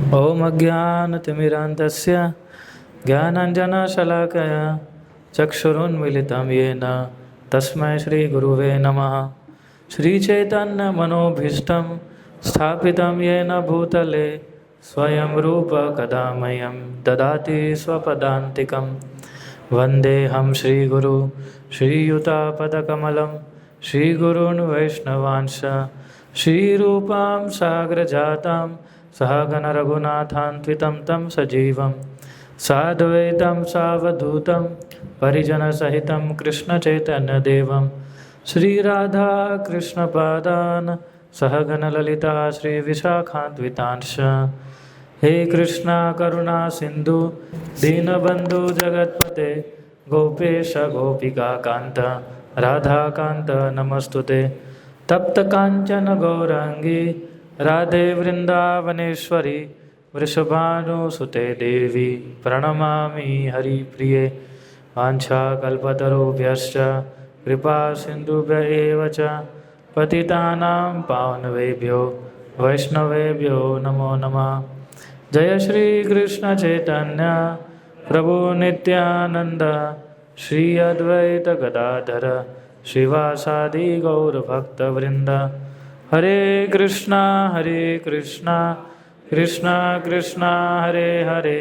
ॐ अज्ञानतिमिरान्धस्य ज्ञानाञ्जनशलाकया चक्षुरुन्मिलितं येन तस्मै श्रीगुरुवे नमः। श्रीचैतन्यमनोभीष्टं स्थापितं येन भूतले स्वयं रूप कदा मह्यं ददाति स्वपदान्तिकं। वन्देऽहं श्रीगुरु श्रीयुतापदकमलं श्रीगुरून् वैष्णवांश श्रीरूपां साग्रजातां सहगणरघुनाथान्वितं तं सजीवं साद्वैतं सावधूतं परिजनसहितं कृष्णचैतन्यदेवं श्रीराधाकृष्णपादान् सहगणललिता श्रीविशाखान्वितांश। हे कृष्णा करुणा सिन्धु दीनबन्धु जगत्पते गोपेश गोपिकान्त राधाकान्त नमस्तुते। तप्त कांचन गौरांगी राधे वृंदावनेश्वरी वृषभानुसुते देवी प्रणमामि हरिप्रिये। वाञ्छाकल्पतरुभ्यश्च कृपा सिन्धुभ्य एव च पतितानां पावनवेभ्यो वैष्णवेभ्यो नमो नमः। जय श्री कृष्ण चैतन्य प्रभु नित्यानंद श्री अद्वैत गदाधर श्रीवासादि गौरभक्तवृंद। हरे कृष्णा कृष्णा कृष्णा हरे हरे,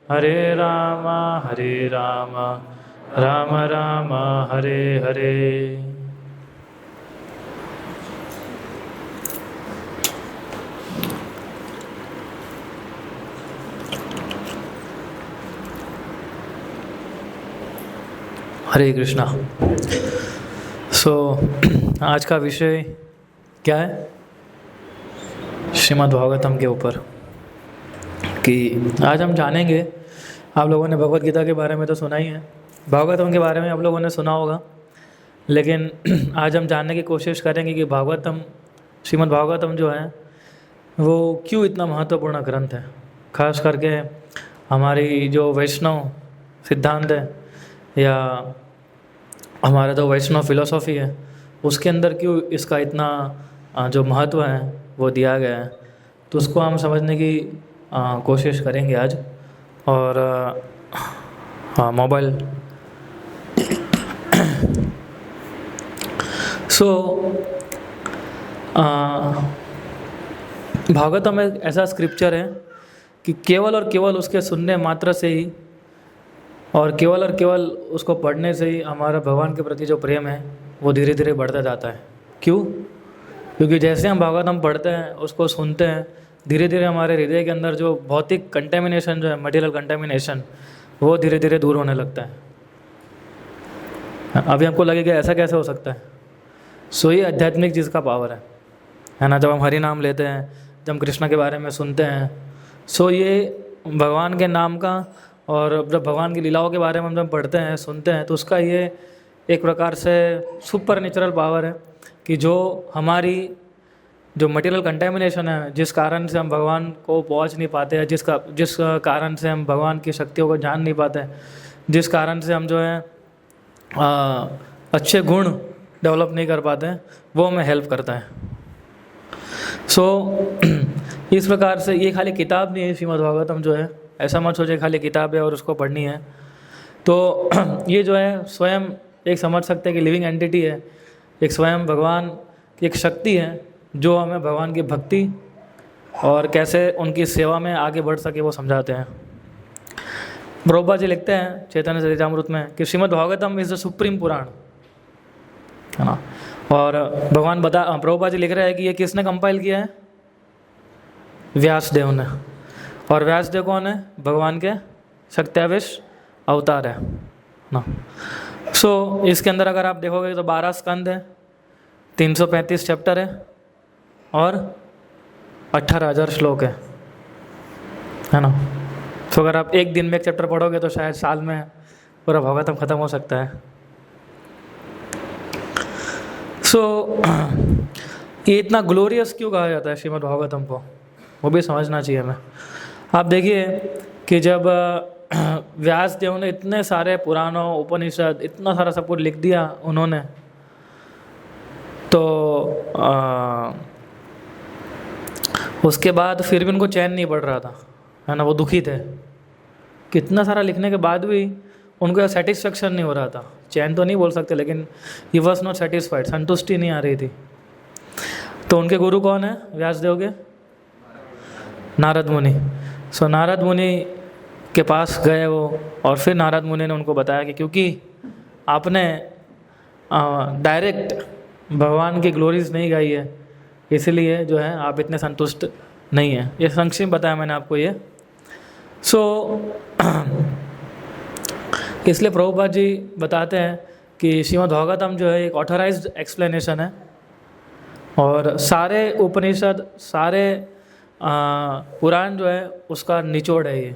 हरे राम राम राम हरे हरे। हरे कृष्णा। आज का विषय क्या है? श्रीमद् भागवतम के ऊपर कि आज हम जानेंगे। आप लोगों ने भगवत गीता के बारे में तो सुना ही है, भागवतम के बारे में आप लोगों ने सुना होगा, लेकिन आज हम जानने की कोशिश करेंगे कि भागवतम, श्रीमद् भागवतम जो है वो क्यों इतना महत्वपूर्ण ग्रंथ है। खास करके हमारी जो वैष्णव सिद्धांत है या हमारा जो वैष्णव फिलॉसफी है उसके अंदर क्यों इसका इतना जो महत्व है वो दिया गया है, तो उसको हम समझने की कोशिश करेंगे आज। और मोबाइल भागवतम एक ऐसा स्क्रिप्चर है कि केवल और केवल उसके सुनने मात्र से ही और केवल उसको पढ़ने से ही हमारा भगवान के प्रति जो प्रेम है वो धीरे धीरे बढ़ता जाता है। क्यों? क्योंकि जैसे हम भागवतम पढ़ते हैं, उसको सुनते हैं, धीरे धीरे हमारे हृदय के अंदर जो भौतिक कंटेमिनेशन जो है, मटेरियल कंटेमिनेशन, वो धीरे धीरे दूर होने लगता है। अभी हमको लगेगा ऐसा कैसे हो सकता है? ये आध्यात्मिक चीज़ का पावर है ना। जब हम हरि नाम लेते हैं, जब हम कृष्ण के बारे में सुनते हैं, ये भगवान के नाम का और जब भगवान की लीलाओं के बारे में हम जब पढ़ते हैं, सुनते हैं, तो उसका ये एक प्रकार से सुपर नेचुरल पावर है कि जो हमारी जो मटेरियल कंटेमिनेशन है, जिस कारण से हम भगवान को पहुंच नहीं पाते हैं, जिस कारण से हम भगवान की शक्तियों को जान नहीं पाते हैं, जिस कारण से हम जो है अच्छे गुण डेवलप नहीं कर पाते हैं, वो हमें हेल्प करता है। इस प्रकार से ये खाली किताब नहीं है श्रीमद् भागवतम जो है, ऐसा मत सोचे खाली किताब है और उसको पढ़नी है। तो ये जो है स्वयं एक समझ सकते हैं कि लिविंग एंटिटी है, एक स्वयं भगवान की एक शक्ति है जो हमें भगवान की भक्ति और कैसे उनकी सेवा में आगे बढ़ सके वो समझाते हैं। प्रभुपाद जी लिखते हैं चैतन्य चरितामृत में कि Shrimad Bhagavatam is the supreme Purana, है ना। और भगवान प्रभुपाद जी लिख रहे हैं कि ये किसने कंपाइल किया है? व्यासदेव ने। और व्यासदेव कौन है? भगवान के सत्याविश अवतार है ना। इसके अंदर अगर आप देखोगे तो 12 स्कंद है, 335 चैप्टर है और 18,000 श्लोक है ना। अगर आप एक दिन में एक चैप्टर पढ़ोगे तो शायद साल में पूरा भागवतम खत्म हो सकता है। ये इतना ग्लोरियस क्यों कहा जाता है श्रीमद् भागवतम को, वो भी समझना चाहिए हमें। आप देखिए कि जब व्यासदेव ने इतने सारे पुराणों, उपनिषद, इतना सारा सब कुछ लिख दिया उन्होंने, तो उसके बाद फिर भी उनको चैन नहीं पड़ रहा था, है ना, वो दुखी थे। कितना सारा लिखने के बाद भी उनको सेटिस्फेक्शन नहीं हो रहा था, चैन तो नहीं बोल सकते, लेकिन ही वॉज नॉट सेटिस्फाइड, संतुष्टि नहीं आ रही थी। तो उनके गुरु कौन है व्यासदेव के? नारद मुनि। सो नारद मुनि के पास गए वो, और फिर नारद मुनि ने उनको बताया कि क्योंकि आपने डायरेक्ट भगवान की ग्लोरीज नहीं गाई है, इसलिए जो है आप इतने संतुष्ट नहीं हैं। ये संक्षिप्त बताया मैंने आपको ये। सो इसलिए प्रभुपाद जी बताते हैं कि श्रीमद् भागवतम जो है एक ऑथराइज्ड एक्सप्लेनेशन है, और सारे उपनिषद, सारे पुराण जो है उसका निचोड़ है ये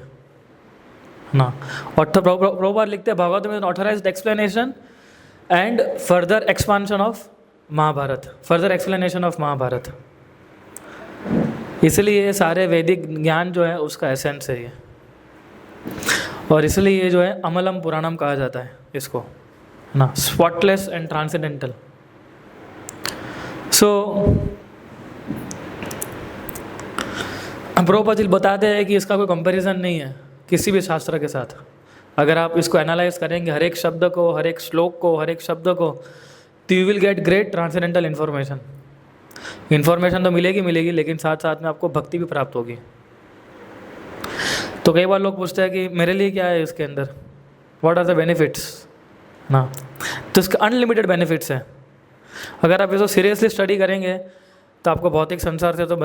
ना। और प्रभुपाद लिखते हैं भागवत में authorized explanation and further expansion of Mahabharata, further explanation of Mahabharata. इसलिए ये सारे वैदिक ज्ञान जो है उसका एसेंस है ये, और इसलिए ये जो है अमलम पुराणम कहा जाता है इसको, है ना, स्पॉटलेस एंड ट्रांसेंडेंटल। सो प्रभुपाद जी बताते हैं कि इसका कोई कंपैरिजन नहीं है किसी भी शास्त्र के साथ। अगर आप इसको एनालाइज करेंगे, हर एक शब्द को, हर एक श्लोक को, हर एक शब्द को, तो you will get great transcendental information. Information तो मिलेगी, लेकिन साथ साथ में आपको भक्ति भी प्राप्त होगी। तो कई बार लोग पूछते हैं कि मेरे लिए क्या है इसके अंदर, व्हाट आर द बेनिफिट्स ना। तो इसके अनलिमिटेड बेनिफिट्स हैं। अगर आप इसको सीरियसली स्टडी करेंगे तो आपको भौतिक संसार से तो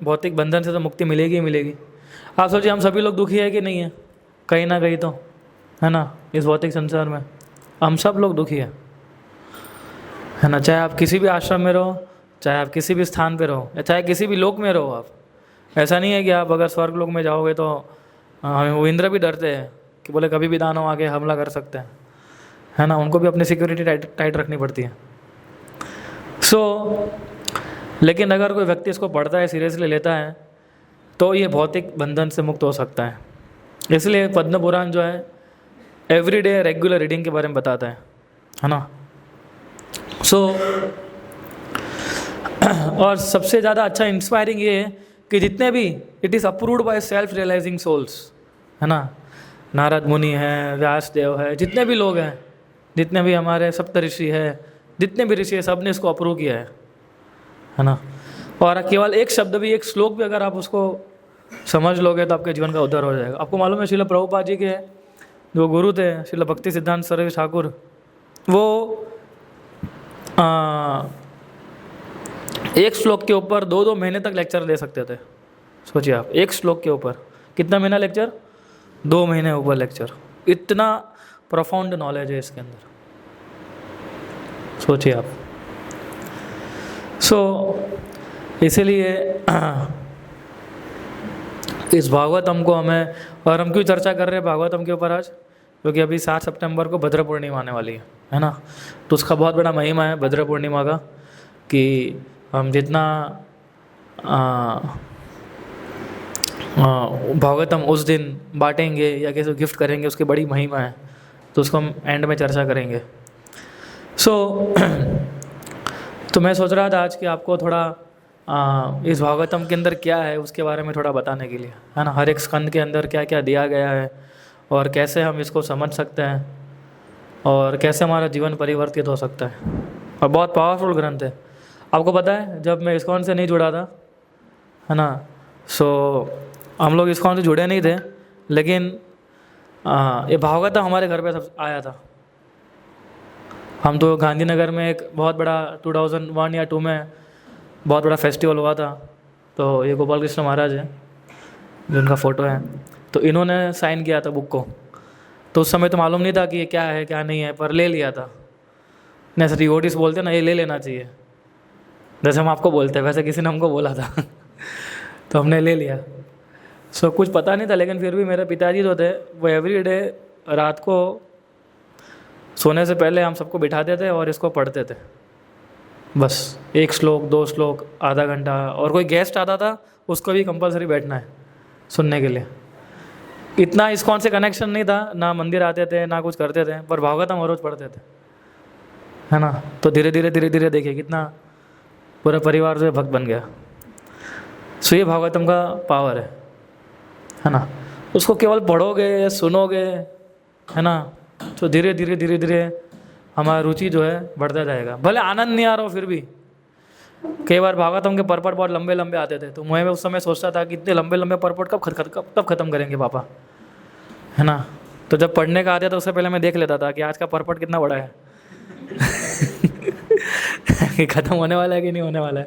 भौतिक बंधन से तो मुक्ति मिलेगी ही मिलेगी। आप सोचिए हम सभी लोग दुखी है कि नहीं है, कहीं ना कहीं तो, है ना, इस भौतिक संसार में हम सब लोग दुखी है ना। चाहे आप किसी भी आश्रम में रहो, चाहे आप किसी भी स्थान पे रहो, या चाहे किसी भी लोक में रहो आप। ऐसा नहीं है कि आप अगर स्वर्ग लोक में जाओगे तो वो इंद्र भी डरते हैं कि बोले कभी भी दानव आके हमला कर सकते हैं, है ना, उनको भी अपनी सिक्योरिटी टाइट रखनी पड़ती है। सो लेकिन अगर कोई व्यक्ति इसको पढ़ता है, सीरियसली लेता है, तो ये भौतिक बंधन से मुक्त हो सकता है। इसलिए पद्म पुराण जो है एवरीडे रेगुलर रीडिंग के बारे में बताता है ना। सो और सबसे ज़्यादा अच्छा इंस्पायरिंग ये है कि जितने भी, it is approved by self realizing souls, है ना। नारद मुनि हैं, व्यासदेव है, जितने भी लोग हैं, जितने भी हमारे सप्तऋषि है, जितने भी ऋषि है, सब ने इसको अप्रूव किया है ना। और केवल एक शब्द भी, एक श्लोक भी अगर आप उसको समझ लोगे तो आपके जीवन का उद्धार हो जाएगा। आपको मालूम है श्रील प्रभुपाद जी के जो गुरु थे, श्रील भक्ति सिद्धांत सरस्वती ठाकुर, वो एक श्लोक के ऊपर 2-2 महीने तक लेक्चर दे सकते थे। सोचिए आप, एक श्लोक के ऊपर कितना महीना लेक्चर? 2 महीने ऊपर लेक्चर। इतना प्रोफाउंड नॉलेज है इसके अंदर, सोचिए आप। इसीलिए इस भागवतम को हमें, और हम क्यों चर्चा कर रहे हैं भागवतम के ऊपर आज, क्योंकि अभी 7 सितंबर को भद्र पूर्णिमा आने वाली है ना। तो उसका बहुत बड़ा महिमा है भद्र पूर्णिमा का, कि हम जितना भागवतम उस दिन बांटेंगे या किसी को गिफ्ट करेंगे, उसकी बड़ी महिमा है। तो उसको हम एंड में चर्चा करेंगे। तो मैं सोच रहा था आज कि आपको थोड़ा इस भागवतम के अंदर क्या है उसके बारे में थोड़ा बताने के लिए, है ना। हर एक स्कंद के अंदर क्या क्या दिया गया है, और कैसे हम इसको समझ सकते हैं, और कैसे हमारा जीवन परिवर्तित हो सकता है। और बहुत पावरफुल ग्रंथ है। आपको पता है जब मैं इस्कॉन से नहीं जुड़ा था, है ना, हम लोग इस्कॉन से जुड़े नहीं थे, लेकिन ये भागवतम हमारे घर पे सब आया था। हम तो गांधीनगर में एक बहुत बड़ा 2001 या 2 में बहुत बड़ा फेस्टिवल हुआ था। तो ये गोपाल कृष्ण महाराज हैं, जिनका फ़ोटो है, तो इन्होंने साइन किया था बुक को। तो उस समय तो मालूम नहीं था कि ये क्या है क्या नहीं है, पर ले लिया था। जैसे रिओटिस बोलते हैं ना, ये ले लेना चाहिए, जैसे हम आपको बोलते हैं वैसे किसी ने हमको बोला था तो हमने ले लिया। कुछ पता नहीं था, लेकिन फिर भी मेरे पिताजी जो थे वो एवरीडे रात को सोने से पहले हम सबको बिठाते थे और इसको पढ़ते थे। बस 1 श्लोक 2 श्लोक आधा घंटा, और कोई गेस्ट आता था उसको भी कंपलसरी बैठना है सुनने के लिए। इतना इस्कॉन से कनेक्शन नहीं था, ना मंदिर आते थे ना कुछ करते थे, पर भागवतम हर रोज पढ़ते थे, है ना। तो धीरे धीरे देखिए कितना पूरा परिवार जो भक्त बन गया। सो ये भागवतम का पावर है ना। उसको केवल पढ़ोगे, सुनोगे, है ना, तो धीरे धीरे धीरे धीरे हमारा रुचि जो है बढ़ता जाएगा। भले आनंद नहीं आ रहा हो फिर भी। कई बार भागवतम के परपट बहुत लंबे लंबे आते थे, तो मैं उस समय सोचता था कि इतने लंबे लंबे परपट कब खत्म करेंगे पापा, है ना। तो जब पढ़ने का आता था उससे पहले मैं देख लेता था कि आज का परपट कितना बड़ा है कि खत्म होने वाला है कि नहीं होने वाला है।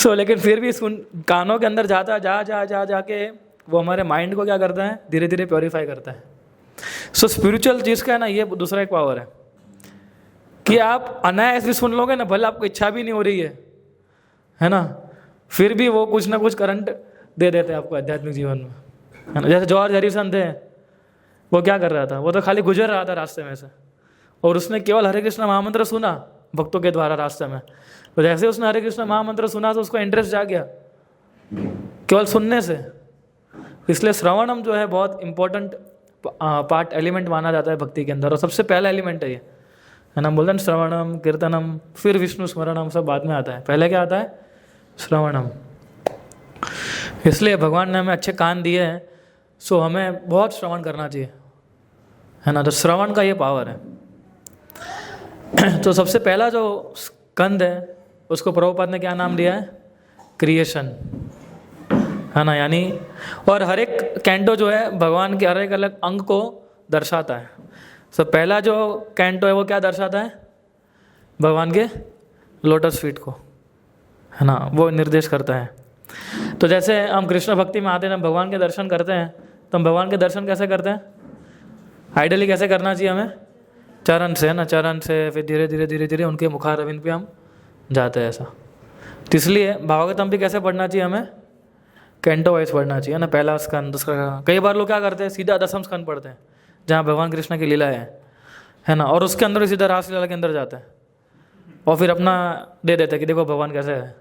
लेकिन फिर भी सुन, कानों के अंदर जाता जाके वो हमारे माइंड को क्या करता है, धीरे धीरे प्योरीफाई करता है। स्पिरिचुअल चीज़ का है ना, ये दूसरा एक पावर है कि आप अनायास भी सुन लोगे ना, भले आपको इच्छा भी नहीं हो रही है ना, फिर भी वो कुछ ना कुछ करंट दे देते हैं आपको आध्यात्मिक जीवन में, है ना। जैसे जवाहर हरिसन थे, वो क्या कर रहा था, वो तो खाली गुजर रहा था रास्ते में से, और उसने केवल हरे कृष्ण महामंत्र सुना भक्तों के द्वारा रास्ते में। तो जैसे उसने हरे कृष्ण महामंत्र सुना तो उसको इंटरेस्ट जा गया केवल सुनने से। इसलिए श्रवणम जो है बहुत इंपॉर्टेंट पार्ट एलिमेंट माना जाता है भक्ति के अंदर, और सबसे पहला एलिमेंट है ये, है ना। बोलते हैं श्रवणम, कीर्तनम, फिर विष्णु स्मरणम, सब बाद में आता है, पहले क्या आता है, श्रवणम। इसलिए भगवान ने हमें अच्छे कान दिए हैं, सो हमें बहुत श्रवण करना चाहिए, है ना। तो श्रवण का ये पावर है। तो सबसे पहला जो स्कंद है उसको प्रभुपाद ने क्या नाम दिया है, क्रिएशन, है ना। यानी और हर एक कैंटो जो है भगवान के हर एक अलग अंग को दर्शाता है। पहला जो कैंटो है वो क्या दर्शाता है, भगवान के लोटस फीट को, है ना, वो निर्देश करता है। तो जैसे हम कृष्ण भक्ति में आते हैं, भगवान के दर्शन करते हैं, तो हम भगवान के दर्शन कैसे करते हैं, आइडियली कैसे करना चाहिए हमें, चरण से, है ना, चरण से, फिर धीरे धीरे धीरे धीरे उनके मुखारविंद पे हम जाते हैं ऐसा। तो इसलिए भागवतम भी कैसे पढ़ना चाहिए हमें, कैंटो वाइज पढ़ना चाहिए ना, पहला स्कंद, दूसरा। कई बार लोग क्या करते हैं, सीधा दसम स्कंद पढ़ते हैं जहाँ भगवान कृष्ण की लीला है ना, और उसके अंदर सीधा रास लीला के अंदर जाते हैं और फिर अपना दे देते हैं कि देखो भगवान कैसे है।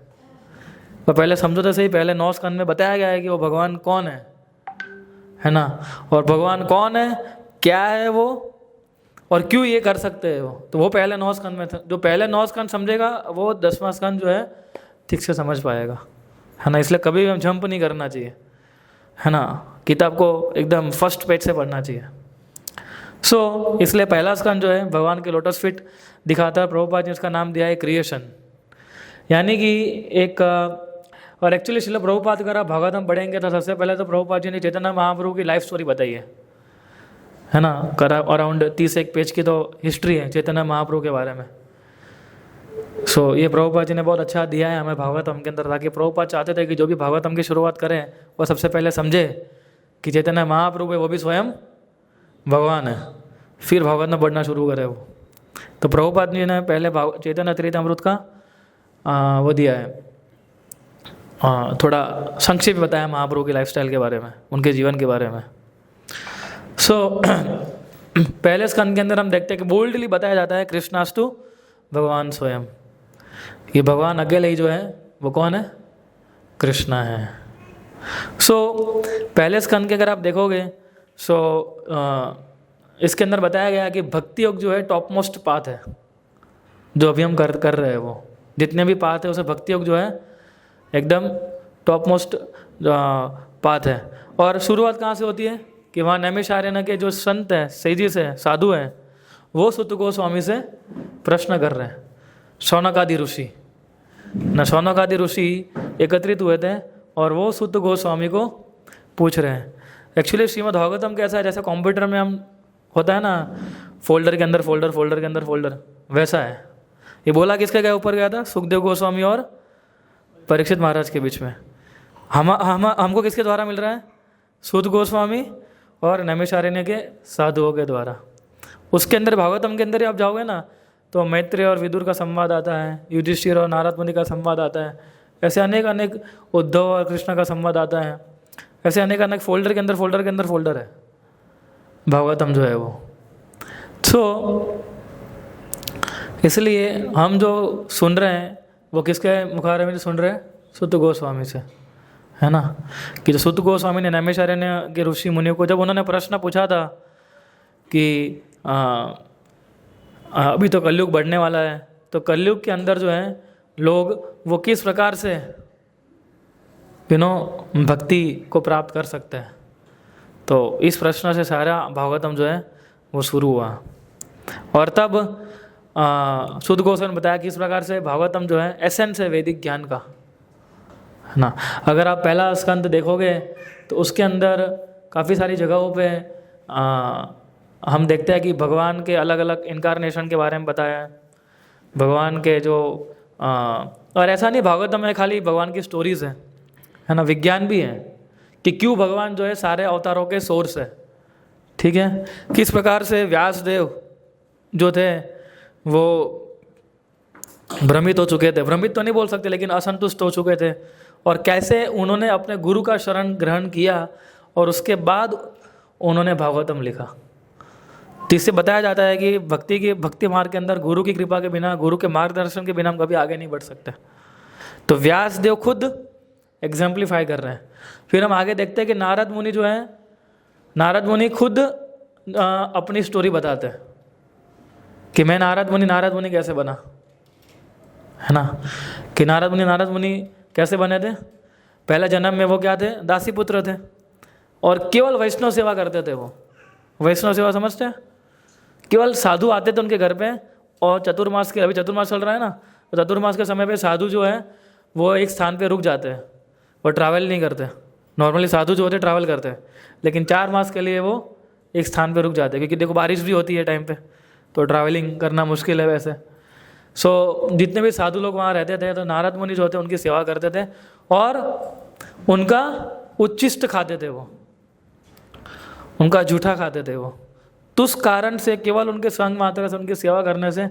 तो पहले समझो तो सही, पहले 9 स्कंद में बताया गया है कि वो भगवान कौन है ना, और भगवान कौन है, क्या है वो, और क्यों ये कर सकते हैं वो। तो वो पहले 9 स्कंद में था। जो पहले 9 स्कंद समझेगा वो 10वां स्कंद जो है ठीक से समझ पाएगा, है ना। इसलिए कभी भी हम जंप नहीं करना चाहिए, है ना, किताब को एकदम फर्स्ट पेज से पढ़ना चाहिए। इसलिए पहला स्कंद जो है भगवान के लोटस फीट दिखाता है। प्रभुपाद ने उसका नाम दिया है क्रिएशन, यानी कि एक, और एक्चुअली श्रील प्रभुपाद अगर आप भागवतम पढ़ेंगे तो सबसे पहले तो प्रभुपाद जी ने चैतन्य महाप्रभु की लाइफ स्टोरी बताई है ना। अराउंड 31 पेज की तो हिस्ट्री है चैतन्य महाप्रभु के बारे में। ये प्रभुपाद जी ने बहुत अच्छा दिया है हमें भागवतम के अंदर, ताकि प्रभुपाद चाहते थे कि जो भी भागवतम की शुरुआत करें वो सबसे पहले समझे कि चैतन्य महाप्रभु है वो भी स्वयं भगवान है, फिर भागवत में पढ़ना शुरू करे वो। तो प्रभुपाद जी ने पहले चैतन्य चरितामृत का वो दिया है, थोड़ा संक्षेप बताया महाप्रभु की लाइफस्टाइल के बारे में, उनके जीवन के बारे में। पहले स्कंद के अंदर हम देखते हैं कि बोल्डली बताया जाता है कृष्णास्तु भगवान स्वयं, ये भगवान अकेले ही जो है वो कौन है, कृष्णा है। पहले स्कंद के अगर आप देखोगे इसके अंदर बताया गया कि भक्ति योग जो है टॉप मोस्ट पाथ है, जो अभी हम कर रहे हैं वो जितने भी पाथ है उसे भक्ति योग जो है एकदम टॉप मोस्ट पाथ है। और शुरुआत कहाँ से होती है कि वहाँ नैमिषारण्य के जो संत हैं, सेजी से साधु हैं, वो सुत गोस्वामी से प्रश्न कर रहे हैं। शौनकादि ऋषि शौनकादि ऋषि एकत्रित हुए थे और वो सुत गोस्वामी को पूछ रहे हैं। एक्चुअली श्रीमद् भागवतम कैसा है, जैसे कंप्यूटर में हम होता है ना, फोल्डर के अंदर फोल्डर, फोल्डर के अंदर फोल्डर, वैसा है। ये बोला किसके गए ऊपर गया था, सुखदेव गोस्वामी और परीक्षित महाराज के बीच में। हमको किसके द्वारा मिल रहा है, सुत गोस्वामी और नैमिषारण्य के साधुओं के द्वारा। उसके अंदर भागवतम के अंदर ही आप जाओगे ना तो मैत्रेय और विदुर का संवाद आता है, युधिष्ठिर और नारद मुनि का संवाद आता है, ऐसे अनेक अनेक उद्धव और कृष्ण का संवाद आता है, ऐसे अनेक अनेक फोल्डर के अंदर फोल्डर है भागवतम जो है वो। इसलिए हम जो सुन रहे हैं वो किसके मुखारविंद में सुन रहे हैं, सुत गोस्वामी से, है ना। कि जो सुत गोस्वामी ने नैमिषारण्य के ऋषि मुनियों को जब उन्होंने प्रश्न पूछा था कि अभी तो कलयुग बढ़ने वाला है, तो कलयुग के अंदर जो है लोग वो किस प्रकार से भक्ति को प्राप्त कर सकते हैं। तो इस प्रश्न से सारा भागवतम जो है वो शुरू हुआ। और तब शुद्ध गोस्वामी ने बताया कि इस प्रकार से भागवतम जो है एसेंस है वैदिक ज्ञान का, है ना। अगर आप पहला स्कंद देखोगे तो उसके अंदर काफ़ी सारी जगहों पे हम देखते हैं कि भगवान के अलग अलग इनकारनेशन के बारे में बताया है, भगवान के जो और ऐसा नहीं भागवतम में खाली भगवान की स्टोरीज़ है ना, विज्ञान भी है कि क्यों भगवान जो है सारे अवतारों के सोर्स है। ठीक है, किस प्रकार से व्यास देव जो थे वो भ्रमित हो चुके थे, भ्रमित तो नहीं बोल सकते लेकिन असंतुष्ट हो चुके थे, और कैसे उन्होंने अपने गुरु का शरण ग्रहण किया और उसके बाद उन्होंने भागवतम लिखा। तो इससे बताया जाता है कि भक्ति मार्ग के अंदर गुरु की कृपा के बिना, गुरु के मार्गदर्शन के बिना हम कभी आगे नहीं बढ़ सकते। तो व्यास देव खुद एग्जाम्पलीफाई कर रहे हैं। फिर हम आगे देखते हैं कि नारद मुनि जो है, नारद मुनि खुद अपनी स्टोरी बताते हैं कि मैं नारद मुनि कैसे बना, है ना, कि नारद मुनि कैसे बने थे। पहले जन्म में वो क्या थे, दासी पुत्र थे और केवल वैष्णव सेवा करते थे। वो वैष्णव सेवा समझते हैं, केवल साधु आते थे उनके घर पे, और चतुर्मास के, अभी चतुर्मास चल रहा है ना, तो चतुर्मास के समय पे साधु जो है वो एक स्थान पे रुक जाते हैं, वो ट्रैवल नहीं करते। नॉर्मली साधु जो होते ट्रैवल करते हैं, लेकिन 4 मास के लिए वो एक स्थान पे रुक जाते हैं, क्योंकि देखो बारिश भी होती है टाइम पे, तो ट्रैवलिंग करना मुश्किल है वैसे। सो जितने भी साधु लोग वहाँ रहते थे तो नारद मुनि जो होते उनकी सेवा करते थे और उनका उच्छिष्ट खाते थे, वो उनका जूठा खाते थे वो। तो उस कारण से केवल उनके संग मात्र से, उनकी सेवा करने से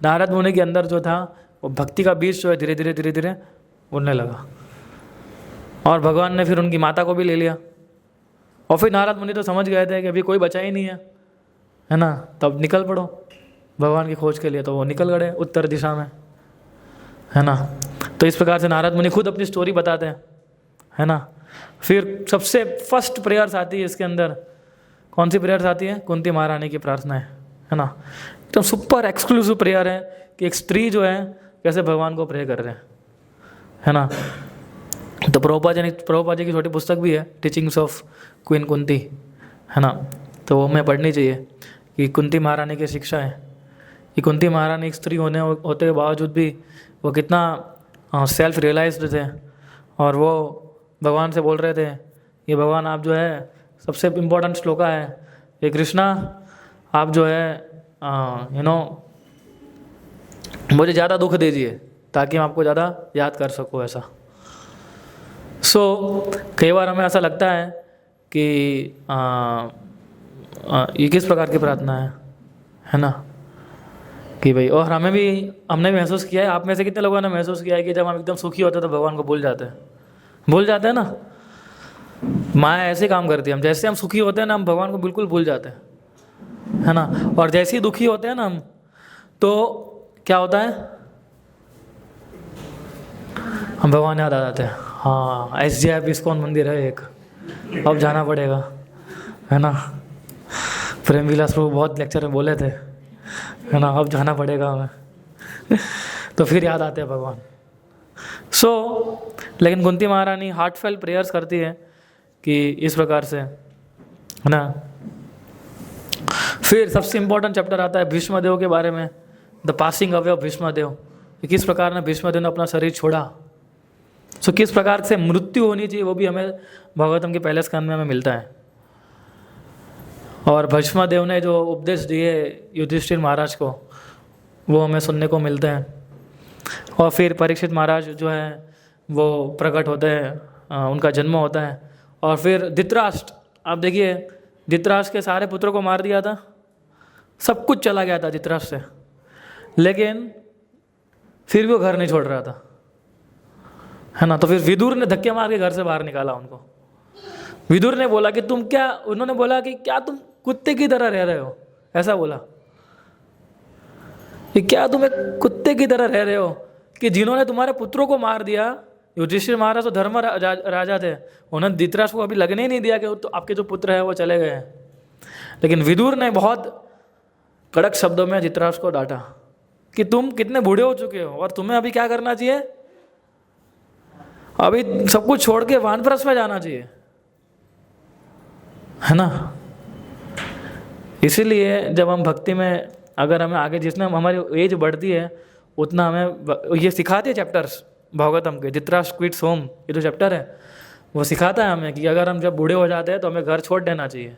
नारद मुनि के अंदर जो था वो भक्ति का बीज जो है धीरे धीरे उड़ने लगा। और भगवान ने फिर उनकी माता को भी ले लिया, और फिर नारद मुनि तो समझ गए थे कि अभी कोई बचा ही नहीं है ना, तब निकल पड़ो भगवान की खोज के लिए। तो वो निकल गए उत्तर दिशा में, है ना। तो इस प्रकार से नारद मुनि खुद अपनी स्टोरी बताते हैं, है ना। फिर सबसे फर्स्ट प्रेयर्स आती है इसके अंदर, कौन सी प्रेयर्स आती है, कुंती महारानी की प्रार्थना है ना। एकदम सुपर एक्सक्लूसिव प्रेयर है कि एक स्त्री जो है कैसे भगवान को प्रे कर रहे हैं, है ना। तो प्रभुपाद जी की छोटी पुस्तक भी है, टीचिंग्स ऑफ क्वीन कुंती, है ना। तो वो हमें पढ़नी चाहिए कि कुंती महारानी की शिक्षा है कि कुंती महारानी एक स्त्री होते के बावजूद भी वो कितना सेल्फ रियलाइज्ड थे, और वो भगवान से बोल रहे थे कि भगवान आप जो है, सबसे इम्पोर्टेंट श्लोका है कि कृष्णा आप जो है मुझे ज़्यादा दुख दीजिए ताकि मैं आपको ज़्यादा याद कर सकूँ, ऐसा। कई बार हमें ऐसा लगता है कि ये किस प्रकार की प्रार्थना है ना, कि भाई, और हमने भी महसूस किया है, आप में से कितने लोगों ने महसूस किया है कि जब हम एकदम सुखी होते हैं तो भगवान को भूल जाते हैं ना। माया ऐसे काम करती है, हम जैसे हम सुखी होते हैं ना, हम भगवान को बिल्कुल भूल जाते हैं, है ना। और जैसे ही दुखी होते हैं ना हम, तो क्या होता है, हम भगवान याद आ जाते हैं। हाँ, SJF इस्कॉन मंदिर है एक, अब जाना पड़ेगा, है ना। प्रेम विलास प्रभु बहुत लेक्चर में बोले थे, है ना, अब जाना पड़ेगा हमें। तो फिर याद आते हैं भगवान। लेकिन कुंती महारानी हार्टफेल्ट प्रेयर्स करती है कि इस प्रकार से, है ना। फिर सबसे इम्पोर्टेंट चैप्टर आता है भीष्मदेव के बारे में, the passing away of Bhishmadev, किस प्रकार ने भीष्मदेव ने अपना शरीर छोड़ा। किस प्रकार से मृत्यु होनी चाहिए वो भी हमें भागवतम के पहले स्कंद में हमें मिलता है। और भीष्मदेव ने जो उपदेश दिए युधिष्ठिर महाराज को, वो हमें सुनने को मिलते हैं। और फिर परीक्षित महाराज जो है वो प्रकट होते हैं, उनका जन्म होता है। और फिर धृतराष्ट्र, आप देखिए धृतराष्ट्र के सारे पुत्रों को मार दिया था, सब कुछ चला गया था धृतराष्ट्र से, लेकिन फिर भी वो घर नहीं छोड़ रहा था, है ना। तो फिर विदुर ने धक्के मार के घर से बाहर निकाला उनको। विदुर ने बोला कि उन्होंने बोला कि क्या तुम कुत्ते की तरह रह रहे हो, ऐसा बोला कि क्या तुम एक कुत्ते की तरह रह रहे हो, कि जिन्होंने तुम्हारे पुत्रों को मार दिया, युधिष्ठिर महाराज तो धर्म राजा थे, उन्होंने धृतराष्ट्र को अभी लगने ही नहीं दिया कि तो आपके जो पुत्र है वो चले गए हैं। लेकिन विदुर ने बहुत कड़क शब्दों में धृतराष्ट्र को डांटा कि तुम कितने बूढ़े हो चुके हो और तुम्हें अभी क्या करना चाहिए, अभी सब कुछ छोड़ के वानप्रस्थ में जाना चाहिए, है ना। इसीलिए जब हम भक्ति में अगर हमें आगे, जितना हमारी एज बढ़ती है उतना हमें ये सिखाते हैं चैप्टर्स भागवतम के, धृतराष्ट्र क्विट्स होम, ये जो चैप्टर है वो सिखाता है हमें कि अगर हम जब बूढ़े हो जाते हैं तो हमें घर छोड़ देना चाहिए,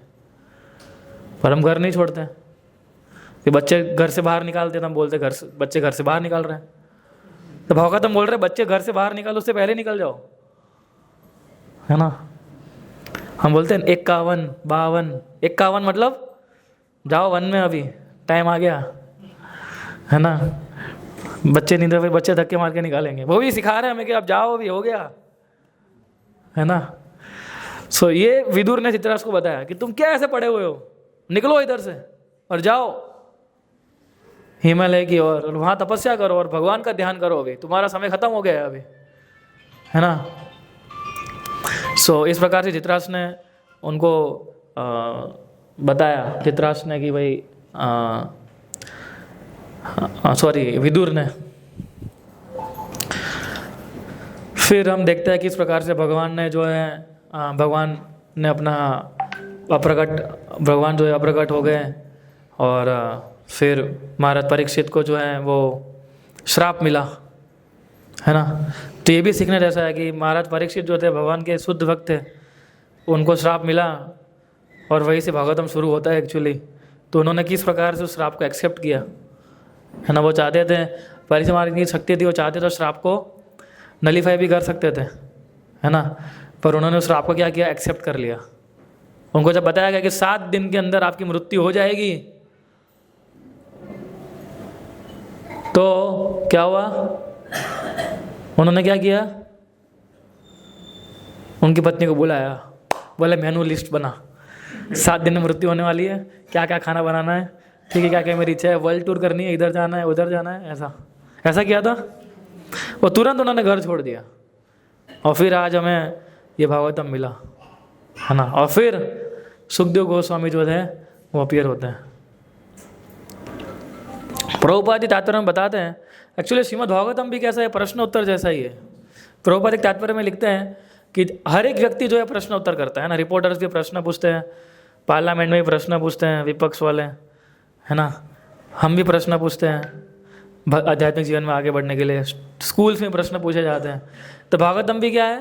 पर हम घर नहीं छोड़ते हैं। कि बच्चे घर से बाहर निकालते हैं तो हम बोलते बच्चे घर से बाहर निकाल रहे हैं, तो भागवतम बोल रहे हैं बच्चे घर से बाहर निकालो, उससे पहले निकल जाओ, है ना। हम बोलते हैं 51, 52, 51 मतलब जाओ वन में, अभी टाइम आ गया, है ना। बच्चे नहीं तो फिर बच्चे धक्के मार के निकालेंगे, वो भी सिखा रहे हैं हमें कि आप जाओ, अभी हो गया, है ना। सो ये विदुर ने धृतराष्ट्र को बताया कि तुम क्या ऐसे पड़े हुए हो, निकलो इधर से और जाओ हिमालय की ओर, और वहाँ तपस्या करो और भगवान का ध्यान करो, अभी तुम्हारा समय खत्म हो गया है अभी, है ना। सो इस प्रकार से धृतराष्ट्र ने उनको बताया, धृतराष्ट्र ने कि भाई विदुर ने। फिर हम देखते हैं कि इस प्रकार से भगवान ने जो है भगवान ने अपना भगवान जो है अप्रकट हो गए, और फिर महाराज परीक्षित को जो है वो श्राप मिला, है ना। तो ये भी सीखने जैसा है कि महाराज परीक्षित जो थे भगवान के शुद्ध भक्त थे, उनको श्राप मिला और वहीं से भागवतम शुरू होता है एक्चुअली। तो उन्होंने किस प्रकार से उस श्राप को एक्सेप्ट किया, है ना। वो चाहते थे, परीक्षित महाराज की शक्ति थी, वो चाहते थे श्राप को नलीफाई भी कर सकते थे, है ना, पर उन्होंने उस श्राप को क्या किया, एक्सेप्ट कर लिया। उनको जब बताया गया कि 7 दिन के अंदर आपकी मृत्यु हो जाएगी, तो क्या हुआ, उन्होंने क्या किया, उनकी पत्नी को बुलाया, बोले मेनू लिस्ट बना, 7 दिन में मृत्यु होने वाली है, क्या क्या खाना बनाना है, ठीक है, क्या क्या मेरी इच्छा है, वर्ल्ड टूर करनी है, इधर जाना है उधर जाना है, ऐसा किया था। वो तुरंत उन्होंने घर छोड़ दिया, और फिर आज हमें ये भागवतम मिला, है ना। और फिर सुखदेव गोस्वामी जो है वो अपीयर होते हैं। प्रभुपाद जी तात्पर्य में बताते हैं, एक्चुअली श्रीमद् भागवतम भी कैसा है, प्रश्न उत्तर जैसा ही है। प्रभुपाद जी तात्पर्य में लिखते हैं कि हर एक व्यक्ति जो है प्रश्न उत्तर करता है ना, रिपोर्टर्स भी प्रश्न पूछते हैं, पार्लियामेंट में भी प्रश्न पूछते हैं विपक्ष वाले, है ना, हम भी प्रश्न पूछते हैं आध्यात्मिक जीवन में आगे बढ़ने के लिए, स्कूल्स में प्रश्न पूछे जाते हैं। तो भागवतम भी क्या है,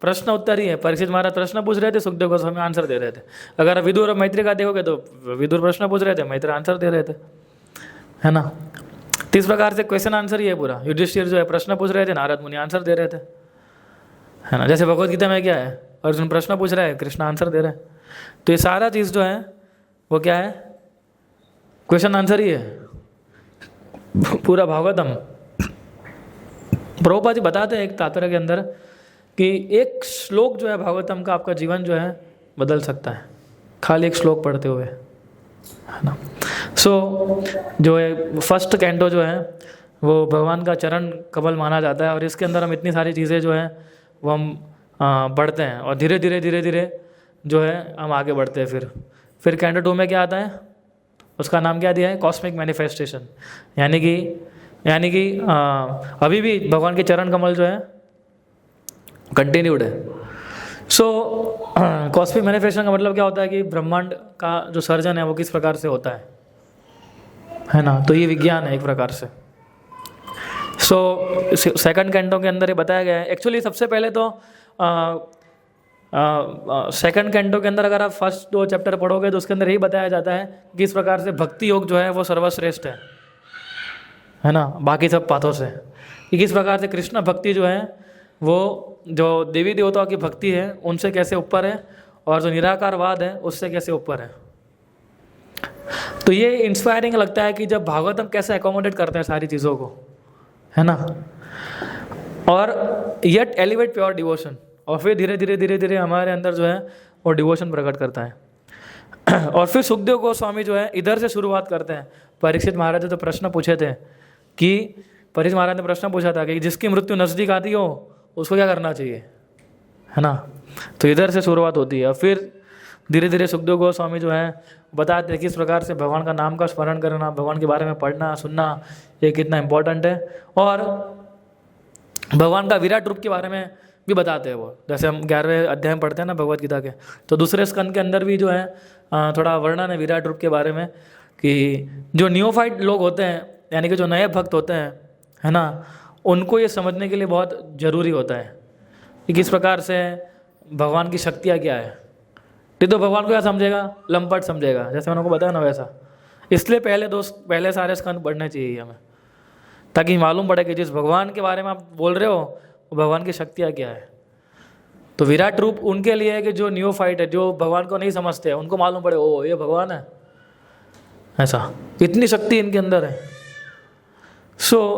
प्रश्न उत्तर ही है। परीक्षित महाराज प्रश्न पूछ रहे थे, सुखदेव गोस्वामी आंसर दे रहे थे। अगर विदुर और मैत्री का देखोगे तो विदुर प्रश्न पूछ रहे थे, मैत्री आंसर दे रहे थे, है ना। तो इस प्रकार से क्वेश्चन आंसर ही है पूरा। युधिष्ठिर जो है प्रश्न पूछ रहे थे, नारद मुनि आंसर दे रहे थे, है ना। जैसे भगवद गीता में क्या है, अर्जुन प्रश्न पूछ रहे हैं, कृष्ण आंसर दे रहे हैं। तो ये सारा चीज़ जो है वो क्या है, क्वेश्चन आंसर ही है पूरा भागवतम। प्रभुपाद जी बताते हैं एक तात्पर्य के अंदर कि एक श्लोक जो है भागवतम का आपका जीवन जो है बदल सकता है, खाली एक श्लोक पढ़ते हुए, है ना। सो जो है फर्स्ट कैंटो जो है वो भगवान का चरण कमल माना जाता है, और इसके अंदर हम इतनी सारी चीज़ें जो है वो हम बढ़ते हैं, और धीरे धीरे जो है हम आगे बढ़ते हैं। फिर कैंटो 2 में क्या आता है, उसका नाम क्या दिया है, कॉस्मिक मैनिफेस्टेशन। यानी कि अभी भी भगवान के चरण कमल जो है कंटिन्यूड है। सो कॉस्मिक मैनिफेस्टेशन का मतलब क्या होता है कि ब्रह्मांड का जो सर्जन है वो किस प्रकार से होता है ना। तो ये विज्ञान है एक प्रकार से। सो सेकंड कैंटो के अंदर ये बताया गया है। एक्चुअली सबसे पहले तो सेकंड कैंटो के अंदर अगर आप फर्स्ट 2 चैप्टर पढ़ोगे तो उसके अंदर यही बताया जाता है कि किस प्रकार से भक्ति योग जो है वो सर्वश्रेष्ठ है ना, बाकी सब पाथों से। कि किस प्रकार से कृष्ण भक्ति जो है वो जो देवी देवताओं की भक्ति है उनसे कैसे ऊपर है, और जो निराकारवाद है उससे कैसे ऊपर है। तो ये इंस्पायरिंग लगता है कि जब भागवतम कैसे एकोमोडेट करते हैं सारी चीज़ों को, है ना, और येट एलिवेट प्योर डिवोशन, और फिर धीरे धीरे हमारे अंदर जो है वो डिवोशन प्रकट करता है। और फिर सुखदेव गोस्वामी जो है इधर से शुरुआत करते हैं। परीक्षित महाराज ने तो प्रश्न पूछे थे कि परीक्षित महाराज ने प्रश्न पूछा था कि जिसकी मृत्यु नज़दीक आती हो उसको क्या करना चाहिए, है ना। तो इधर से शुरुआत होती है, और फिर धीरे धीरे सुखदेव गोस्वामी जो है बताते हैं किस प्रकार से भगवान का नाम का स्मरण करना, भगवान के बारे में पढ़ना सुनना ये कितना इम्पोर्टेंट है, और भगवान का विराट रूप के बारे में भी बताते हैं वो। जैसे हम 11वें अध्याय में पढ़ते हैं ना भगवत गीता के, तो दूसरे स्कंद के अंदर भी जो है थोड़ा वर्णन है विराट रूप के बारे में, कि जो नियोफाइट लोग होते हैं, यानी कि जो नए भक्त होते हैं, है ना, उनको ये समझने के लिए बहुत ज़रूरी होता है कि किस प्रकार से भगवान की शक्तियाँ क्या है। नहीं तो भगवान को क्या समझेगा, लंपट समझेगा, जैसे मैंने आपको बताया ना वैसा। इसलिए पहले सारे स्कंद पढ़ने चाहिए हमें, ताकि मालूम पड़े कि जिस भगवान के बारे में आप बोल रहे हो वो भगवान की शक्तियाँ क्या है। तो विराट रूप उनके लिए है कि जो नियोफाइट है, जो भगवान को नहीं समझते हैं, उनको मालूम पड़े ओ ये भगवान है, ऐसा इतनी शक्ति इनके अंदर है।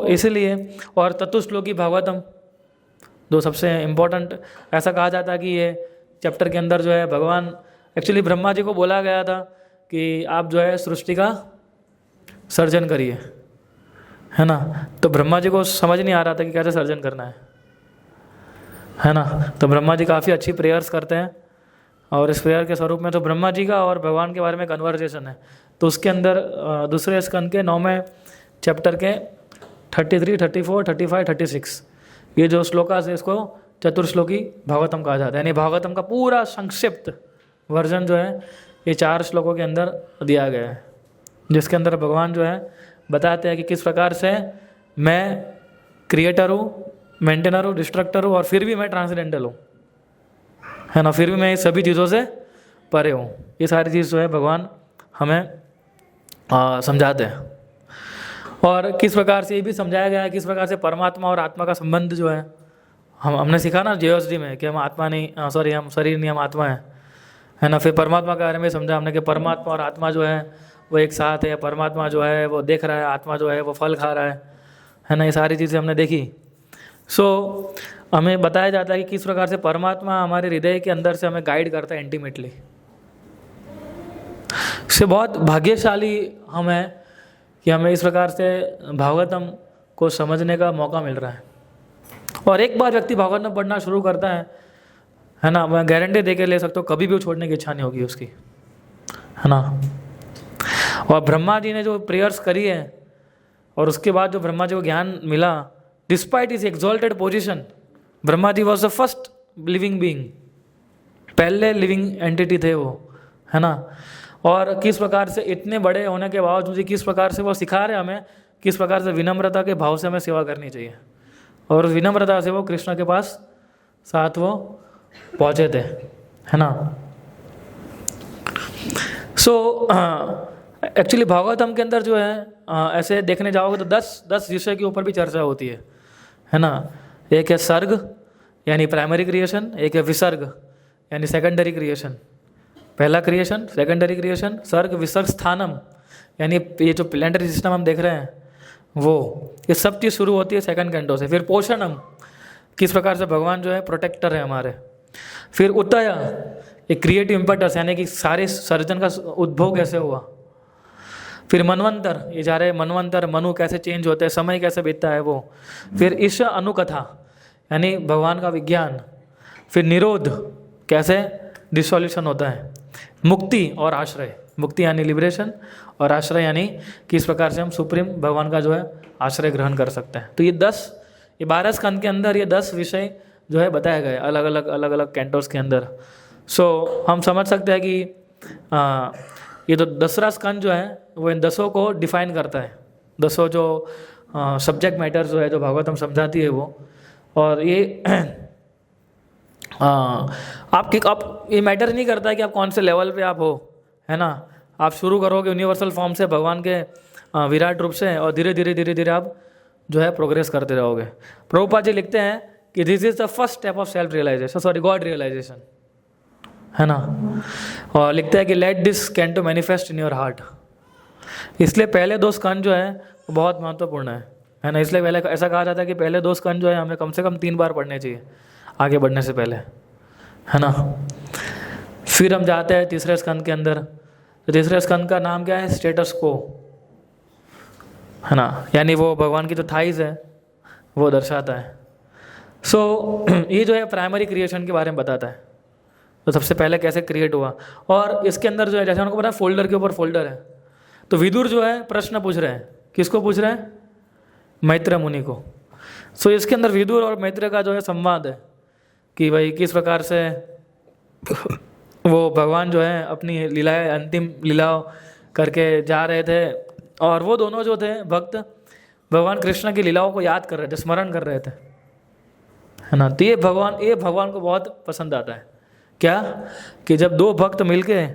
इसीलिए और तत्वश्लोकी भागवतम जो सबसे इम्पोर्टेंट, ऐसा कहा जाता है कि ये चैप्टर के अंदर जो है भगवान, एक्चुअली ब्रह्मा जी को बोला गया था कि आप जो है सृष्टि का सर्जन करिए, है ना। तो ब्रह्मा जी को समझ नहीं आ रहा था कि कैसे सर्जन करना है ना। तो ब्रह्मा जी काफ़ी अच्छी प्रेयर्स करते हैं, और इस प्रेयर के स्वरूप में तो ब्रह्मा जी का और भगवान के बारे में कन्वर्जेशन है। तो उसके अंदर दूसरे स्कंद के 9वें चैप्टर के 33, 34, 35, 36 ये जो श्लोकास है, इसको चतुर्श्लोकी भागवतम कहा जाता है। यानी भागवतम का पूरा संक्षिप्त वर्जन जो है ये 4 श्लोकों के अंदर दिया गया है, जिसके अंदर भगवान जो है बताते हैं कि किस प्रकार से मैं क्रिएटर हूँ, मेंटेनर हूँ, डिस्ट्रक्टर हूँ, और फिर भी मैं ट्रांसेंडेंटल हूँ, है ना, फिर भी मैं सभी चीज़ों से परे हूँ। ये सारी चीज़ जो है भगवान हमें समझाते हैं। और किस प्रकार से ये भी समझाया गया है किस प्रकार से परमात्मा और आत्मा का संबंध जो है, हमने सीखा ना JOSD में कि हम आत्मा नहीं, हम शरीर नहीं, हम आत्मा है ना। फिर परमात्मा के बारे में समझा हमने कि परमात्मा और आत्मा जो है वो एक साथ है। परमात्मा जो है वो देख रहा है, आत्मा जो है वो फल खा रहा है ना। ये सारी चीज़ें हमने देखी। हमें बताया जाता है कि किस प्रकार से परमात्मा हमारे हृदय के अंदर से हमें गाइड करता है इंटीमेटली। से बहुत भाग्यशाली हम हैं कि हमें इस प्रकार से भागवतम को समझने का मौका मिल रहा है। और एक बार व्यक्ति भागवतम पढ़ना शुरू करता है ना, मैं गारंटी दे के ले सकता हूँ कभी भी छोड़ने की इच्छा नहीं होगी उसकी, है ना। और ब्रह्मा जी ने जो प्रेयर्स करी है, और उसके बाद जो ब्रह्मा जी को ज्ञान मिला, despite is exalted position, Brahma ji was the first living being, पहले लिविंग एंटिटी थे वो, है ना। और किस प्रकार से इतने बड़े होने के बावजूद किस प्रकार से वो सिखा रहे हमें किस प्रकार से विनम्रता के भाव से हमें सेवा करनी चाहिए। और विनम्रता से वो कृष्ण के पास साथ वो पहुँचे थे, है ना। एक्चुअली भागवतम के अंदर जो है ऐसे देखने जाओगे तो 10 विषय के ऊपर भी चर्चा होती है ना। एक है सर्ग यानी प्राइमरी क्रिएशन, एक है विसर्ग यानी सेकेंडरी क्रिएशन, पहला क्रिएशन, सेकेंडरी क्रिएशन, सर्ग, विसर्ग, स्थानम यानी ये जो प्लेनेटरी सिस्टम हम देख रहे हैं वो, ये सब चीज़ शुरू होती है सेकंड कैंटो से। फिर पोषणम, किस प्रकार से भगवान जो है प्रोटेक्टर है हमारे। फिर उत्तय, ये क्रिएटिव इम्पल्स यानी कि सारे सर्जन का उद्भव कैसे हुआ। फिर मनवंतर, ये जा रहे मनवंतर, मनु कैसे चेंज होते हैं, समय कैसे बीतता है वो। फिर ईश अनुकथा यानी भगवान का विज्ञान। फिर निरोध, कैसे डिसोल्यूशन होता है। मुक्ति और आश्रय, मुक्ति यानी लिबरेशन, और आश्रय यानी किस प्रकार से हम सुप्रीम भगवान का जो है आश्रय ग्रहण कर सकते हैं। तो ये 12 स्कंद के अंदर ये 10 विषय जो है बताए गए अलग अलग कैंटोस के अंदर। हम समझ सकते हैं कि ये जो 10वां स्कंद जो है वो इन 10 को डिफाइन करता है। 10 जो सब्जेक्ट मैटर जो है जो भागवतम समझाती है वो। और ये आप ये मैटर नहीं करता है कि आप कौन से लेवल पे आप हो, है ना। आप शुरू करोगे यूनिवर्सल फॉर्म से, भगवान के विराट रूप से, और धीरे धीरे आप जो है प्रोग्रेस करते रहोगे। प्रभुपाद जी लिखते हैं कि this is the first step of self realization, god realization, है ना। और लिखते हैं कि let this canto manifest in your heart. इसलिए पहले 2 स्कंद जो है वो बहुत महत्वपूर्ण है ना। इसलिए पहले ऐसा कहा जाता है कि पहले 2 स्कंद जो है हमें कम से कम 3 बार पढ़ने चाहिए आगे बढ़ने से पहले, है ना। फिर हम जाते हैं तीसरे स्कंद के अंदर। तो तीसरे स्कंद का नाम क्या है, स्टेटस को, है ना, यानी वो भगवान की जो थाइज है वो दर्शाता है। ये जो है प्राइमरी क्रिएशन के बारे में बताता है, तो सबसे पहले कैसे क्रिएट हुआ। और इसके अंदर जो है जैसे उनको पता है फोल्डर के ऊपर फोल्डर है, तो विदुर जो है प्रश्न पूछ रहे हैं, किसको पूछ रहे हैं, मैत्र मुनि को। इसके अंदर विदुर और मैत्र का जो है संवाद है, कि भाई किस प्रकार से वो भगवान जो है अपनी लीलाएं, अंतिम लीलाओं करके जा रहे थे, और वो दोनों जो थे भक्त भगवान कृष्ण की लीलाओं को याद कर रहे थे, स्मरण कर रहे थे, है ना। तो ये भगवान को बहुत पसंद आता है। क्या कि जब दो भक्त मिलके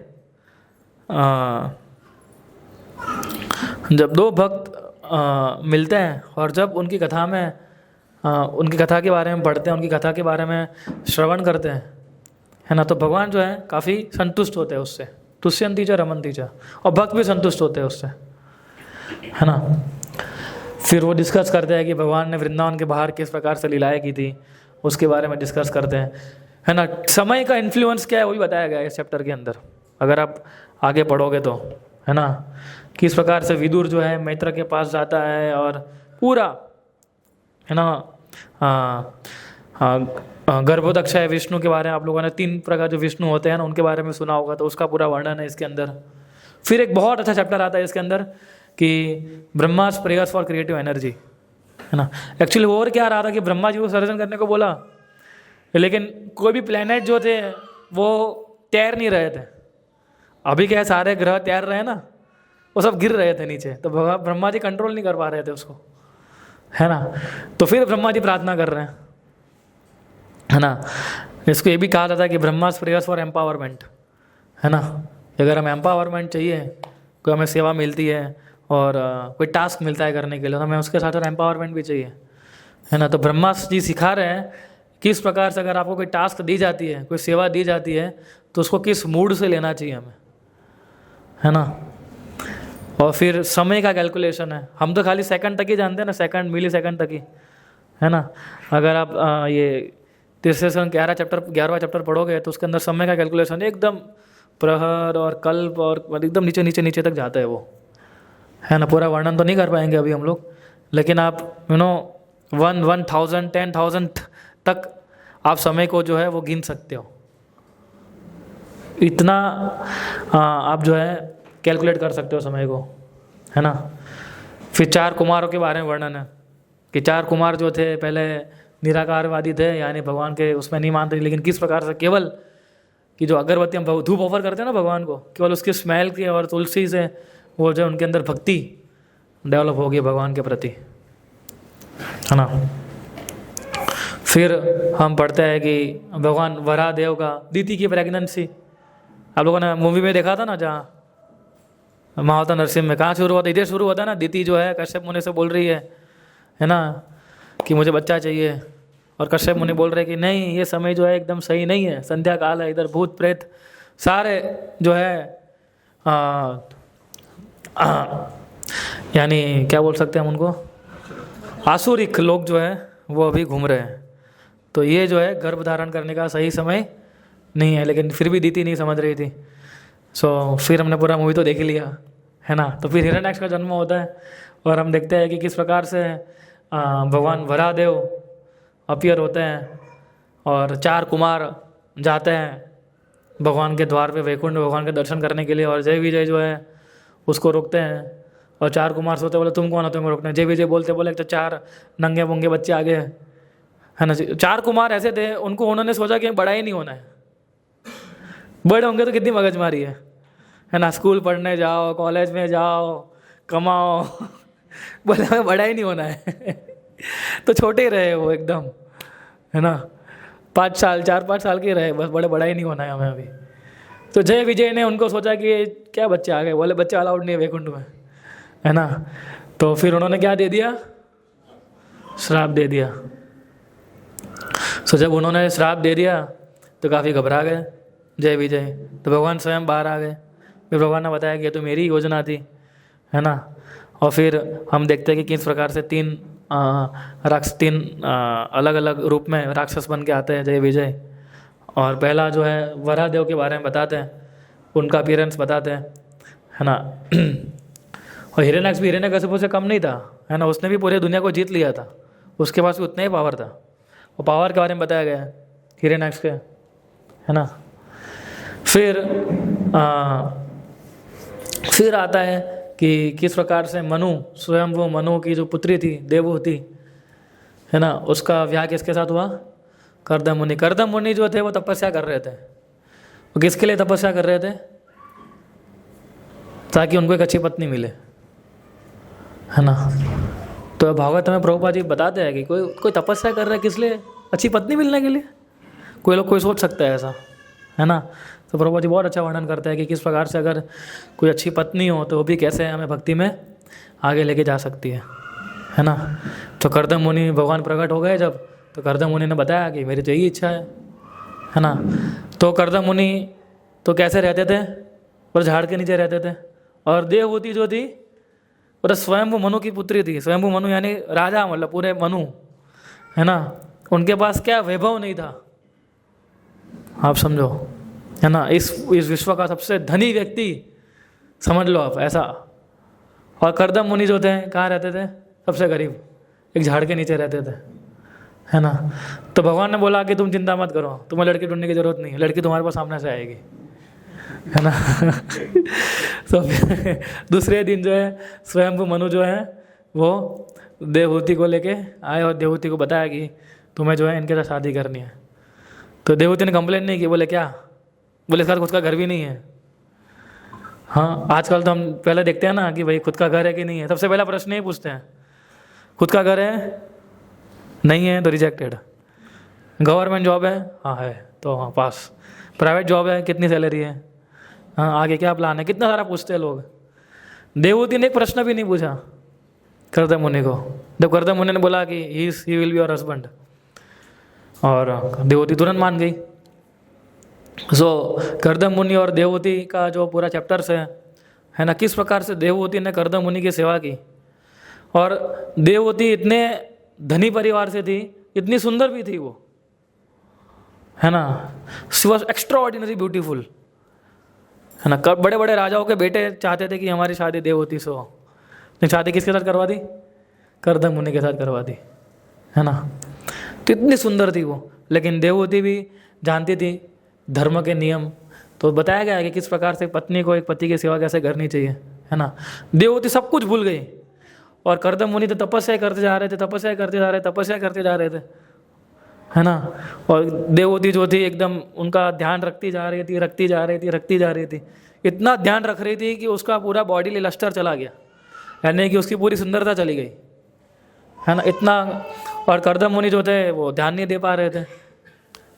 जब दो भक्त मिलते हैं और जब उनकी कथा में उनकी कथा के बारे में पढ़ते हैं, उनकी कथा के बारे में श्रवण करते हैं, है ना, तो भगवान जो है काफ़ी संतुष्ट होते हैं उससे। तुष्यंती च रमन्ती च, और भक्त भी संतुष्ट होते हैं उससे, है ना। फिर वो डिस्कस करते हैं कि भगवान ने वृंदावन के बाहर किस प्रकार से लीलाएं की थी, उसके बारे में डिस्कस करते हैं, है ना। समय का इन्फ्लुएंस क्या है वो भी बताया गया है इस चैप्टर के अंदर, अगर आप आगे पढ़ोगे तो, है ना। किस प्रकार से विदुर जो है मैत्र के पास जाता है और पूरा, है ना, गर्भोदक्ष है विष्णु के बारे में आप लोगों ने 3 प्रकार जो विष्णु होते हैं ना उनके बारे में सुना होगा, तो उसका पूरा वर्णन है इसके अंदर। फिर एक बहुत अच्छा चैप्टर आता है इसके अंदर कि Brahma's prayers for creative energy, है ना। एक्चुअली वो और क्या रहा था कि ब्रह्मा जी को सर्जन करने को बोला, लेकिन कोई भी प्लेनेट जो थे वो तैर नहीं रहे थे। अभी क्या सारे ग्रह तैर रहे हैं ना, वो सब गिर रहे थे नीचे, तो ब्रह्मा जी कंट्रोल नहीं कर पा रहे थे उसको, है ना। तो फिर ब्रह्मा जी प्रार्थना कर रहे हैं, है ना। इसको ये भी कहा जाता है कि ब्रह्मास प्रेयर्स फॉर एम्पावरमेंट, है ना। अगर हमें एम्पावरमेंट चाहिए, कोई हमें सेवा मिलती है और कोई टास्क मिलता है करने के लिए, तो हमें उसके साथ एम्पावरमेंट भी चाहिए, है ना। तो ब्रह्मा जी सिखा रहे हैं किस प्रकार से अगर आपको कोई टास्क दी जाती है, कोई सेवा दी जाती है, तो उसको किस मूड से लेना चाहिए हमें, है ना। और फिर समय का कैलकुलेशन है, हम तो खाली सेकंड तक ही जानते हैं ना, सेकंड मिली सेकंड तक ही, है ना। अगर आप ये 11वां चैप्टर पढ़ोगे तो उसके अंदर समय का कैलकुलेशन एकदम प्रहर और कल्प और एकदम नीचे नीचे नीचे तक जाता है वो, है ना। पूरा वर्णन तो नहीं कर पाएंगे अभी हम लोग, लेकिन आप 1,000 10,000 तक आप समय को जो है वो गिन सकते हो, इतना आप जो है कैलकुलेट कर सकते हो समय को, है ना। फिर 4 कुमारों के बारे में वर्णन है कि 4 कुमार जो थे पहले निराकारवादी थे, यानी भगवान के उसमें नहीं मानते, लेकिन किस प्रकार से केवल कि जो अगरबत्ती हम धूप ऑफर करते हैं ना भगवान को, केवल उसकी स्मेल की और तुलसी से वो जो उनके अंदर भक्ति डेवलप होगी भगवान के प्रति, है ना। फिर हम पढ़ते हैं कि भगवान वराह देव का दीति की प्रेगनेंसी, आप लोगों ने मूवी में देखा था ना, जहाँ महावतार नरसिंह में कहाँ शुरू होता है, इधर शुरू होता है ना। दीति जो है कश्यप मुनि से बोल रही है ना, कि मुझे बच्चा चाहिए, और कश्यप मुनि बोल रहे कि नहीं, ये समय जो है एकदम सही नहीं है, संध्या काल है, इधर भूत प्रेत सारे जो है यानी क्या बोल सकते हैं हम उनको, आसुरिक लोग जो है वो अभी घूम रहे हैं, तो ये जो है गर्भ धारण करने का सही समय नहीं है। लेकिन फिर भी दीति नहीं समझ रही थी। सो फिर हमने पूरा मूवी तो देख ही लिया, है ना। तो फिर हिरण्याक्ष का जन्म होता है और हम देखते हैं कि किस प्रकार से भगवान वराहदेव अपीयर होते हैं और 4 कुमार जाते हैं भगवान के द्वार पे वैकुंठ भगवान के दर्शन करने के लिए, और जय विजय जो है उसको रोकते हैं, और 4 कुमार सोते बोले तुम कौन हो तुम्हें रोकने। जय विजय बोले तो 4 नंगे मुंगे बच्चे आगे, है ना। 4 कुमार ऐसे थे, उनको उन्होंने सोचा कि बड़ा ही नहीं होना है, बड़े होंगे तो कितनी मगजमारी है ना, स्कूल पढ़ने जाओ, कॉलेज में जाओ, कमाओ बोले हमें बड़ा ही नहीं होना है तो छोटे ही रहे वो एकदम, है ना। 4-5 साल के रहे, बस बड़ा ही नहीं होना है हमें अभी। तो जय विजय ने उनको सोचा कि क्या बच्चे आ गए, बोले बच्चे अलाउड नहीं है वैकुंठ में, है ना। तो फिर उन्होंने क्या दे दिया, श्राप दे दिया। सो जब उन्होंने श्राप दे दिया तो काफ़ी घबरा गए जय विजय, तो भगवान स्वयं बाहर आ गए। फिर भगवान ने बताया कि ये तो मेरी योजना थी, है ना। और फिर हम देखते हैं कि किस प्रकार से 3 अलग अलग रूप में राक्षस बन के आते हैं जय विजय। और पहला जो है वराहदेव के बारे में बताते हैं, उनका अपीयरेंस बताते हैं, है ना। और हिरण्याक्ष भी हिरण्यकशिपु से कम नहीं था, है ना। उसने भी पूरी दुनिया को जीत लिया था, उसके पास भी उतना ही पावर था। और पावर के बारे में बताया गया है हिरण्याक्ष के, है ना। फिर आता है कि किस प्रकार से मनु स्वयं, वो मनु की जो पुत्री थी देवहूति, है ना, उसका विवाह किसके साथ हुआ, कर्दम मुनि जो थे वो तपस्या कर रहे थे। वो किसके लिए तपस्या कर रहे थे? ताकि उनको एक अच्छी पत्नी मिले, है ना। तो भागवत में प्रभुपाद जी बताते हैं कि कोई तपस्या कर रहा है किस लिए? अच्छी पत्नी मिलने के लिए। कोई सोच सकता है ऐसा, है ना। तो प्रभुपाद जी बहुत अच्छा वर्णन करते हैं कि किस प्रकार से अगर कोई अच्छी पत्नी हो तो वो भी कैसे हमें भक्ति में आगे लेके जा सकती है ना। तो कर्दम मुनि भगवान प्रकट हो गए जब, तो कर्दम मुनि ने बताया कि मेरी तो यही इच्छा है ना। तो कर्दम मुनि तो कैसे रहते थे? पर झाड़ के नीचे रहते थे। और देवहूति जो थी वो तो स्वयंभू मनु की पुत्री थी। स्वयंभू मनु यानी राजा, मतलब पूरे मनु, है ना। उनके पास क्या वैभव नहीं था, आप समझो, है ना। इस विश्व का सबसे धनी व्यक्ति समझ लो आप, ऐसा। और कर्दम मुनि जो थे कहाँ रहते थे? सबसे गरीब, एक झाड़ के नीचे रहते थे, है ना। तो भगवान ने बोला कि तुम चिंता मत करो, तुम्हें लड़की ढूंढने की जरूरत नहीं है, लड़की तुम्हारे पास सामने से आएगी, है ना। तो दूसरे दिन जो है स्वयंभू मनु जो है वो देवहूति को लेके आए और देवहूति को बताया कि तुम्हें जो है इनके साथ शादी करनी है। तो देवहूति ने कंप्लेन नहीं की। बोले क्या? बोले इसका खुद का घर भी नहीं है। हाँ, आजकल तो हम पहले देखते हैं ना कि भाई खुद का घर है कि नहीं है, सबसे पहला प्रश्न ही पूछते हैं, खुद का घर है? नहीं है तो रिजेक्टेड। गवर्नमेंट जॉब है? हाँ है, तो हाँ पास। प्राइवेट जॉब है? कितनी सैलरी है? हाँ, आगे क्या प्लान है? कितना सारा पूछते हैं लोग। देवहूति ने एक प्रश्न भी नहीं पूछा कर्दम मुनि को। जब कर्दम मुनि ने बोला कि he will be your husband, और देवहूति तुरंत मान गई। कर्दम मुनि और देवहूति का जो पूरा चैप्टर्स है ना, किस प्रकार से देवहूति ने कर्दम मुनि की सेवा की। और देवहूति इतने धनी परिवार से थी, इतनी सुंदर भी थी वो, है ना। She was extra ordinary beautiful, है ना। बड़े बड़े राजाओं के बेटे चाहते थे कि हमारी शादी देवहूति से हो, तो शादी किसके साथ करवा दी? कर्दम मुनि के साथ करवा दी, है ना। तो इतनी सुंदर थी वो। लेकिन देवहूति भी जानती थी धर्म के नियम। तो बताया गया है कि किस प्रकार से पत्नी को एक पति की सेवा कैसे करनी चाहिए, है ना। देवहूति सब कुछ भूल गई, और कर्दम मुनि तो तपस्या करते जा रहे थे, तपस्या करते जा रहे थे, है ना। और देवहूति जो थी एकदम उनका ध्यान रखती जा रही थी। इतना ध्यान रख रही थी कि उसका पूरा बॉडी लस्टर चला गया, यानी कि उसकी पूरी सुंदरता चली गई, है ना, इतना। और कर्दम मुनि जो थे वो ध्यान नहीं दे पा रहे थे,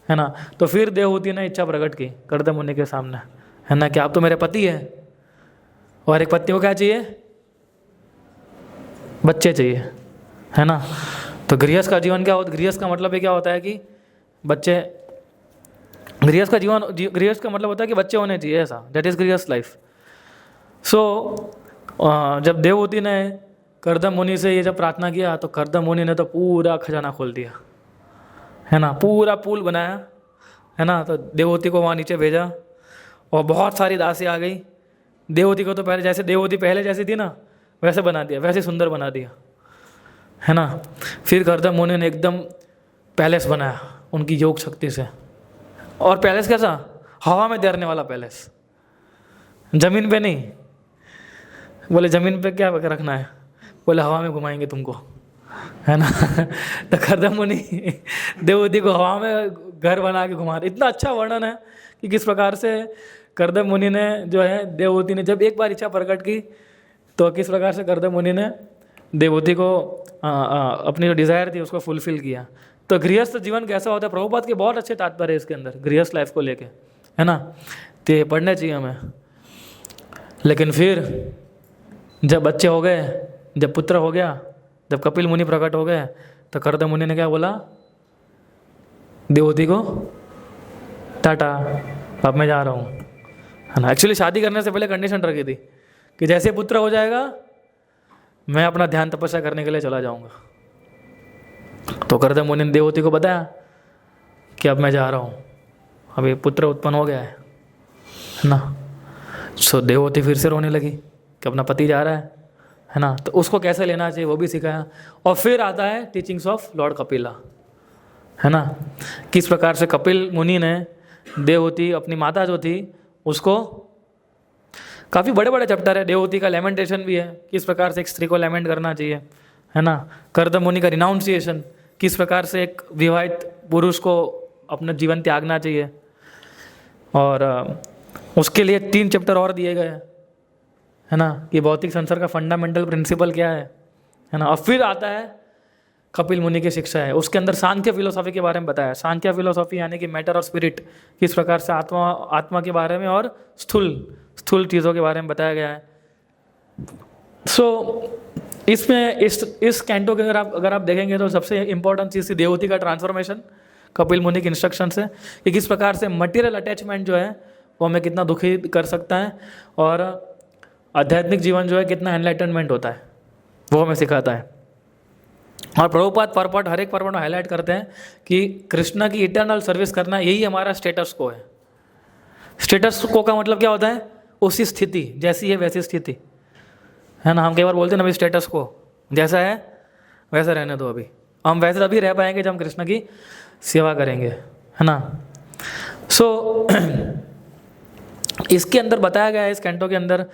है ना। तो फिर देवहूति ने इच्छा प्रकट की कर्दम मुनि के सामने, है ना, कि आप तो मेरे पति हैं, और एक पत्नी को क्या चाहिए? बच्चे चाहिए, है ना। तो गृहस्थ का जीवन क्या होता है? गृहस्थ का मतलब क्या होता है कि बच्चे, गृहस्थ का मतलब होता है कि बच्चे होने चाहिए, ऐसा। दैट इज गृहस्थ लाइफ। जब देवहूति ने कर्दम मुनि से ये जब प्रार्थना किया, तो कर्दम मुनि ने तो पूरा खजाना खोल दिया, है ना, पूरा पुल बनाया, है ना। तो देवहूति को वहाँ नीचे भेजा, और बहुत सारी दासी आ गई। देवहूति को तो देवहूति पहले जैसी थी ना, वैसे बना दिया, वैसे सुंदर बना दिया, है ना। फिर कर्दम मुनि ने एकदम पैलेस बनाया उनकी योग शक्ति से। और पैलेस कैसा? हवा में तैरने वाला पैलेस, जमीन पे नहीं। बोले जमीन पे क्या रखना है? बोले हवा में घुमाएंगे तुमको, है ना। तो कर्दम मुनि देवहूति को हवा में घर बना के घुमा रहे। इतना अच्छा वर्णन है कि किस प्रकार से कर्दम मुनि ने जो है, देवहूति ने जब एक बार इच्छा प्रकट की, तो किस प्रकार से कर्दम मुनि ने देवहूति को अपनी जो डिज़ायर थी उसको फुलफिल किया। तो गृहस्थ जीवन कैसा होता है? प्रभुपाद के बहुत अच्छे तात्पर्य है इसके अंदर, गृहस्थ लाइफ को लेके, है ना। तो ये पढ़ने चाहिए हमें। लेकिन फिर जब बच्चे हो गए, जब पुत्र हो गया, जब कपिल मुनि प्रकट हो गए, तो कर्दम मुनि ने क्या बोला? देवहूति को टाटा, अब मैं जा रहा हूँ, है ना। एक्चुअली शादी करने से पहले कंडीशन रखी थी कि जैसे पुत्र हो जाएगा मैं अपना ध्यान तपस्या करने के लिए चला जाऊंगा। तो कर्दम मुनि ने देवहूति को बताया कि अब मैं जा रहा हूँ, अभी पुत्र उत्पन्न हो गया है ना। सो देवहूति फिर से रोने लगी कि अपना पति जा रहा है ना। तो उसको कैसे लेना चाहिए वो भी सिखाया। और फिर आता है टीचिंग्स ऑफ लॉर्ड कपिला, है ना। किस प्रकार से कपिल मुनि ने देवहूति, अपनी माता जो थी उसको, काफ़ी बड़े बड़े चैप्टर है। देवहूति का लेमेंटेशन भी है, किस प्रकार से एक स्त्री को लेमेंट करना चाहिए, है ना। कर्दम मुनि का रिनाउंसिएशन, किस प्रकार से एक विवाहित पुरुष को अपना जीवन त्यागना चाहिए, और उसके लिए 3 चैप्टर और दिए गए हैं, है ना, कि भौतिक संसार का फंडामेंटल प्रिंसिपल क्या है ना। और फिर आता है कपिल मुनि की शिक्षा है, उसके अंदर सांख्य फिलोसॉफी के बारे में बताया। सांख्य फिलोसॉफी यानी कि मैटर और स्पिरिट, किस प्रकार से आत्मा के बारे में और स्थूल चीज़ों के बारे में बताया गया है। सो इसमें इस कैंटो के अगर आप देखेंगे तो सबसे इंपॉर्टेंट चीज़ थी देवहूति का ट्रांसफॉर्मेशन, कपिल मुनि के इंस्ट्रक्शन से, कि किस प्रकार से मटेरियल अटैचमेंट जो है वो हमें कितना दुखी कर सकता है, और आध्यात्मिक जीवन जो है कितना एनलाइटनमेंट होता है वो हमें सिखाता है। और प्रभुपाद परपट हर एक परपट में हाईलाइट करते हैं कि कृष्णा की इटर्नल सर्विस करना यही हमारा स्टेटस को है। स्टेटस को का मतलब क्या होता है? उसी स्थिति, जैसी है वैसी स्थिति, है ना। हम कई बार बोलते हैं ना, अभी स्टेटस को जैसा है वैसा रहने दो, अभी हम वैसे तभी रह पाएंगे जब हम कृष्ण की सेवा करेंगे, है ना। सो इसके अंदर बताया गया है, इस कैंटो के अंदर,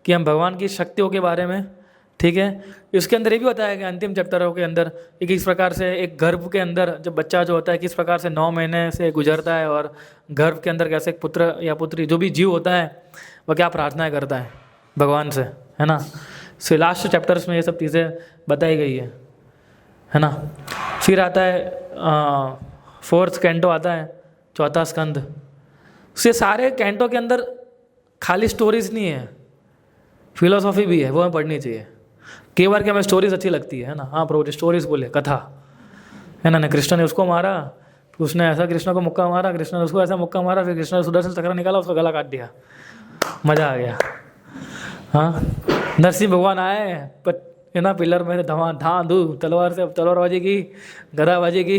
कि हम भगवान की शक्तियों के बारे में, ठीक है। इसके अंदर ये भी बताया गया अंतिम चैप्टरों के अंदर कि किस प्रकार से एक गर्भ के अंदर जब बच्चा जो होता है किस प्रकार से 9 महीने से गुजरता है, और गर्भ के अंदर कैसे एक पुत्र या पुत्री जो भी जीव होता है वह क्या प्रार्थनाएं करता है भगवान से, है ना। सो लास्ट चैप्टर्स में ये सब चीज़ें बताई गई है ना। फिर आता है 4th कैंटो आता है, 4था स्कंद। ये सारे कैंटो के अंदर खाली स्टोरीज नहीं है, फिलोसॉफी भी है, वो हमें पढ़नी चाहिए। कई बार क्या हमें स्टोरीज अच्छी लगती है ना, हाँ प्रभु स्टोरीज बोले, कथा, है ना। कृष्ण ने उसको मारा, उसने ऐसा कृष्ण को मुक्का मारा, कृष्ण ने उसको ऐसा मुक्का मारा, फिर कृष्ण ने सुदर्शन चक्र निकाला, उसका गला काट दिया, मज़ा आ गया। हाँ, नरसिंह भगवान आए, है ना, पिलर में धांधू तलवार से तलवार बाजेगी, गदा बाजेगी,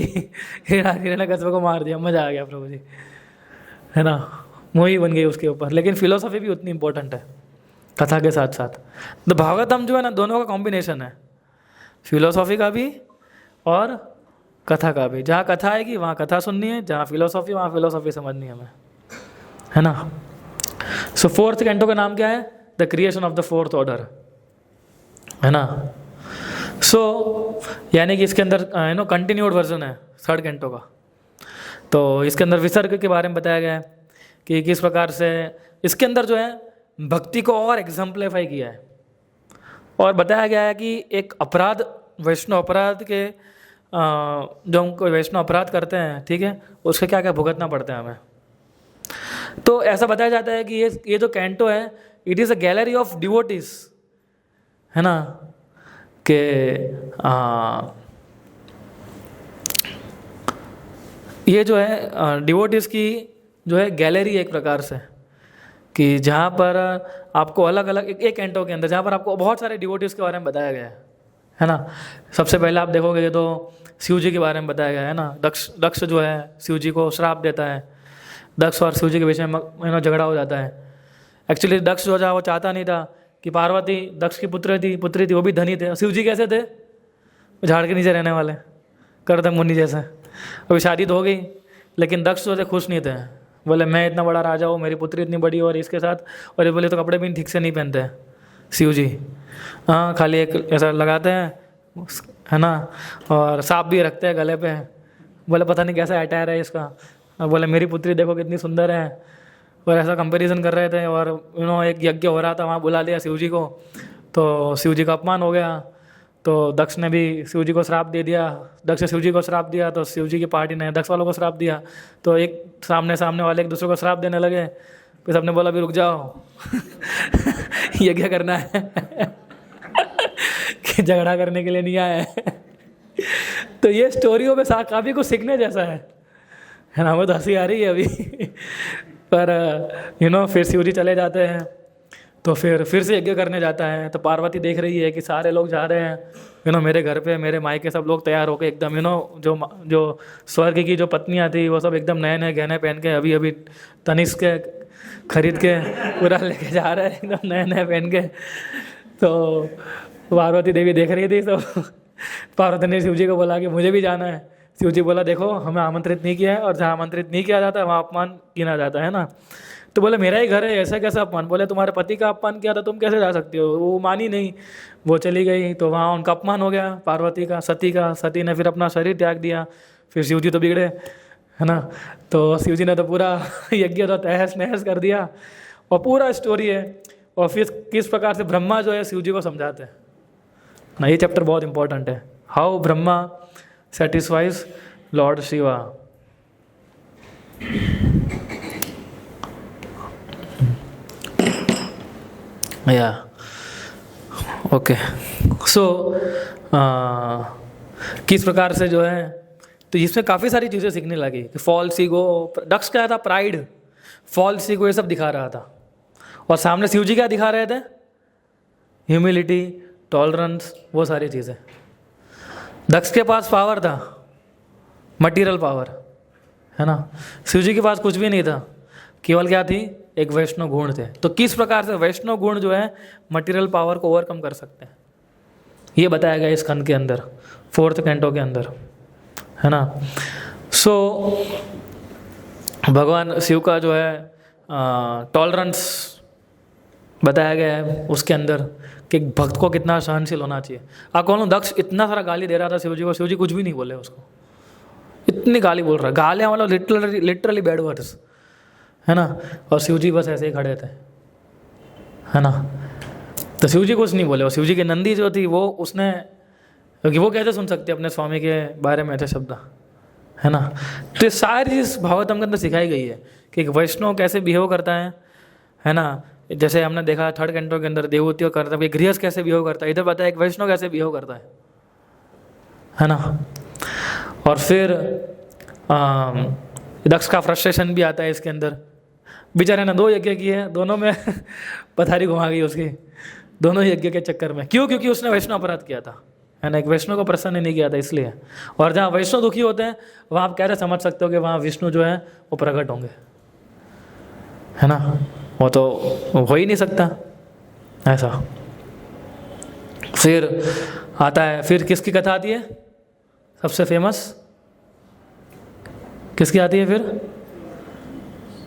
हिरण्यकश्यप को मार दिया, मज़ा आ गया प्रभु जी, है ना। मूवी बन गई उसके ऊपर। लेकिन फिलोसॉफी भी उतनी इंपॉर्टेंट है कथा के साथ साथ। तो भागवतम जो है ना, दोनों का कॉम्बिनेशन है, फिलोसॉफी का भी और कथा का भी। जहाँ कथा आएगी वहाँ कथा सुननी है, जहाँ फिलोसॉफी वहाँ फिलोसॉफी समझनी है हमें, है ना। सो 4th कैंटो का नाम क्या है? The creation of the 4th order, है ना। सो यानी कि इसके अंदर कंटिन्यूड वर्जन है 3rd कैंटो का। तो इसके अंदर विसर्ग के बारे में बताया गया है कि किस प्रकार से इसके अंदर जो है भक्ति को और एग्जाम्पलीफाई किया है, और बताया गया है कि एक अपराध, वैष्णव अपराध के जो हम कोई वैष्णव अपराध करते हैं, ठीक है, उसके क्या क्या भुगतना पड़ता है हमें। तो ऐसा बताया जाता है कि ये जो कैंटो है, it is a gallery of devotees, है ना, कि ये जो है डिवोटीज की जो है गैलरी एक प्रकार से, कि जहाँ पर आपको अलग अलग एक कैंटो के अंदर जहाँ पर आपको बहुत सारे डिवोटीज के बारे में बताया गया है ना। सबसे पहले आप देखोगे तो शिव जी के बारे में बताया गया है ना। दक्ष जो है शिव जी को श्राप देता है, दक्ष और शिव जी के बीच में झगड़ा हो जाता है। एक्चुअली दक्ष जो था वो चाहता नहीं था कि पार्वती दक्ष की पुत्री थी, वो भी धनी थे। शिव जी कैसे थे? झाड़ के नीचे रहने वाले, करदम मुनि जैसे। अभी शादी तो हो गई, लेकिन दक्ष जो थे खुश नहीं थे। बोले मैं इतना बड़ा राजा हूँ, मेरी पुत्री इतनी बड़ी और इसके साथ, और ये बोले तो कपड़े भी ठीक से नहीं पहनते हैं शिव जी, हाँ खाली एक ऐसा लगाते हैं, है ना, और सांप भी रखते हैं गले पे। बोले पता नहीं कैसा अटायर है इसका। और बोले मेरी पुत्री देखो कितनी सुंदर है, और ऐसा कंपैरिजन कर रहे थे। और एक यज्ञ हो रहा था, वहाँ बुला लिया शिव जी को, तो शिव जी का अपमान हो गया। तो दक्ष ने भी शिव जी को श्राप दे दिया। दक्ष ने शिव जी को श्राप दिया, तो शिव जी की पार्टी ने दक्ष वालों को श्राप दिया। तो एक सामने वाले एक दूसरे को श्राप देने लगे। फिर सबने बोला भी रुक जाओ ये क्या करना है कि झगड़ा करने के लिए नहीं आए तो ये स्टोरियों में काफ़ी कुछ सीखने जैसा है ना। बहुत हंसी आ रही है अभी पर फिर शिव जी चले जाते हैं, तो फिर से यज्ञ करने जाता है। तो पार्वती देख रही है कि सारे लोग जा रहे हैं, मेरे घर पे मेरे मायके सब लोग तैयार होकर एकदम जो स्वर्ग की जो पत्नियां थी वो सब एकदम नए नए गहने पहन के अभी तनिष्क के खरीद के पूरा लेके जा रहे हैं, एकदम नए नए पहन के। तो पार्वती देवी देख रही थी, तो पार्वती ने शिव जी को बोला कि मुझे भी जाना है। शिव जी बोला देखो हमें आमंत्रित नहीं किया है, और जहाँ आमंत्रित नहीं किया जाता है वहाँ अपमान किया जाता है ना। तो बोले मेरा ही घर है, ऐसा कैसा अपमान? बोले तुम्हारे पति का अपमान किया था, तुम कैसे जा सकती हो? वो मानी नहीं, वो चली गई, तो वहाँ उनका अपमान हो गया, पार्वती का, सती का। सती ने फिर अपना शरीर त्याग दिया। फिर शिव जी तो बिगड़े, है ना, तो शिव जी ने तो पूरा यज्ञ तो तहस नहस कर दिया, और पूरा स्टोरी है। और फिर किस प्रकार से ब्रह्मा जो है शिव जी को समझाते हैं ना, ये चैप्टर बहुत इंपॉर्टेंट है। How Brahma satisfies Lord Shiva. या ओके, सो किस प्रकार से जो है, तो इसमें काफ़ी सारी चीज़ें सीखने लगी कि फॉल्स ईगो, दक्ष क्या था, प्राइड, फॉल्स ईगो, ये सब दिखा रहा था। और सामने शिव जी क्या दिखा रहे थे? ह्यूमिलिटी, टॉलरेंस, वो सारी चीज़ें। दक्ष के पास पावर था, मटीरियल पावर, है ना। शिव जी के पास कुछ भी नहीं था, केवल क्या थी, एक वैष्णव गुण थे। तो किस प्रकार से वैष्णव गुण जो है मटीरियल पावर को ओवरकम कर सकते हैं, ये बताया गया इस खंड के अंदर, 4th कैंटो के अंदर, है ना। सो भगवान शिव का जो है टॉलरेंस बताया गया है उसके अंदर, कि भक्त को कितना सहनशील होना चाहिए। आप कौन, दक्ष इतना सारा गाली दे रहा था शिव जी को, शिव जी कुछ भी नहीं बोले उसको, इतनी गाली बोल रहा, गालियाँ मतलब लिटरली बैड वर्ड्स, है ना। और शिव जी बस ऐसे ही खड़े थे, है ना। तो शिव जी कुछ नहीं बोले। और शिव जी की नंदी जो थी वो उसने, क्योंकि वो कैसे सुन सकते अपने स्वामी के बारे में ऐसे शब्द, है ना। तो ये सारी चीज़ भागवतम के अंदर सिखाई गई है कि एक वैष्णव कैसे बिहेव करता है ना। जैसे हमने देखा 3rd कैंटो के अंदर देवहूतियों करता है, गृहस्थ कैसे बिहेव करता है, इधर बताया एक वैष्णव कैसे बिहेव करता है ना। और फिर दक्ष का फ्रस्ट्रेशन भी आता है इसके अंदर। बेचारे ने 2 यज्ञ किए, दोनों में पथारी घुमा गई उसकी, दोनों यज्ञ के चक्कर में। क्यों? क्योंकि उसने वैष्णव अपराध किया था, है ना, एक वैष्णव को प्रसन्न नहीं किया था इसलिए। और जहाँ वैष्णव दुखी होते हैं वहाँ आप कैसे समझ सकते हो कि वहाँ विष्णु जो है वो प्रकट होंगे, है ना। वो तो हो ही नहीं सकता ऐसा। फिर आता है, फिर किसकी कथा आती है सबसे फेमस, किसकी आती है फिर?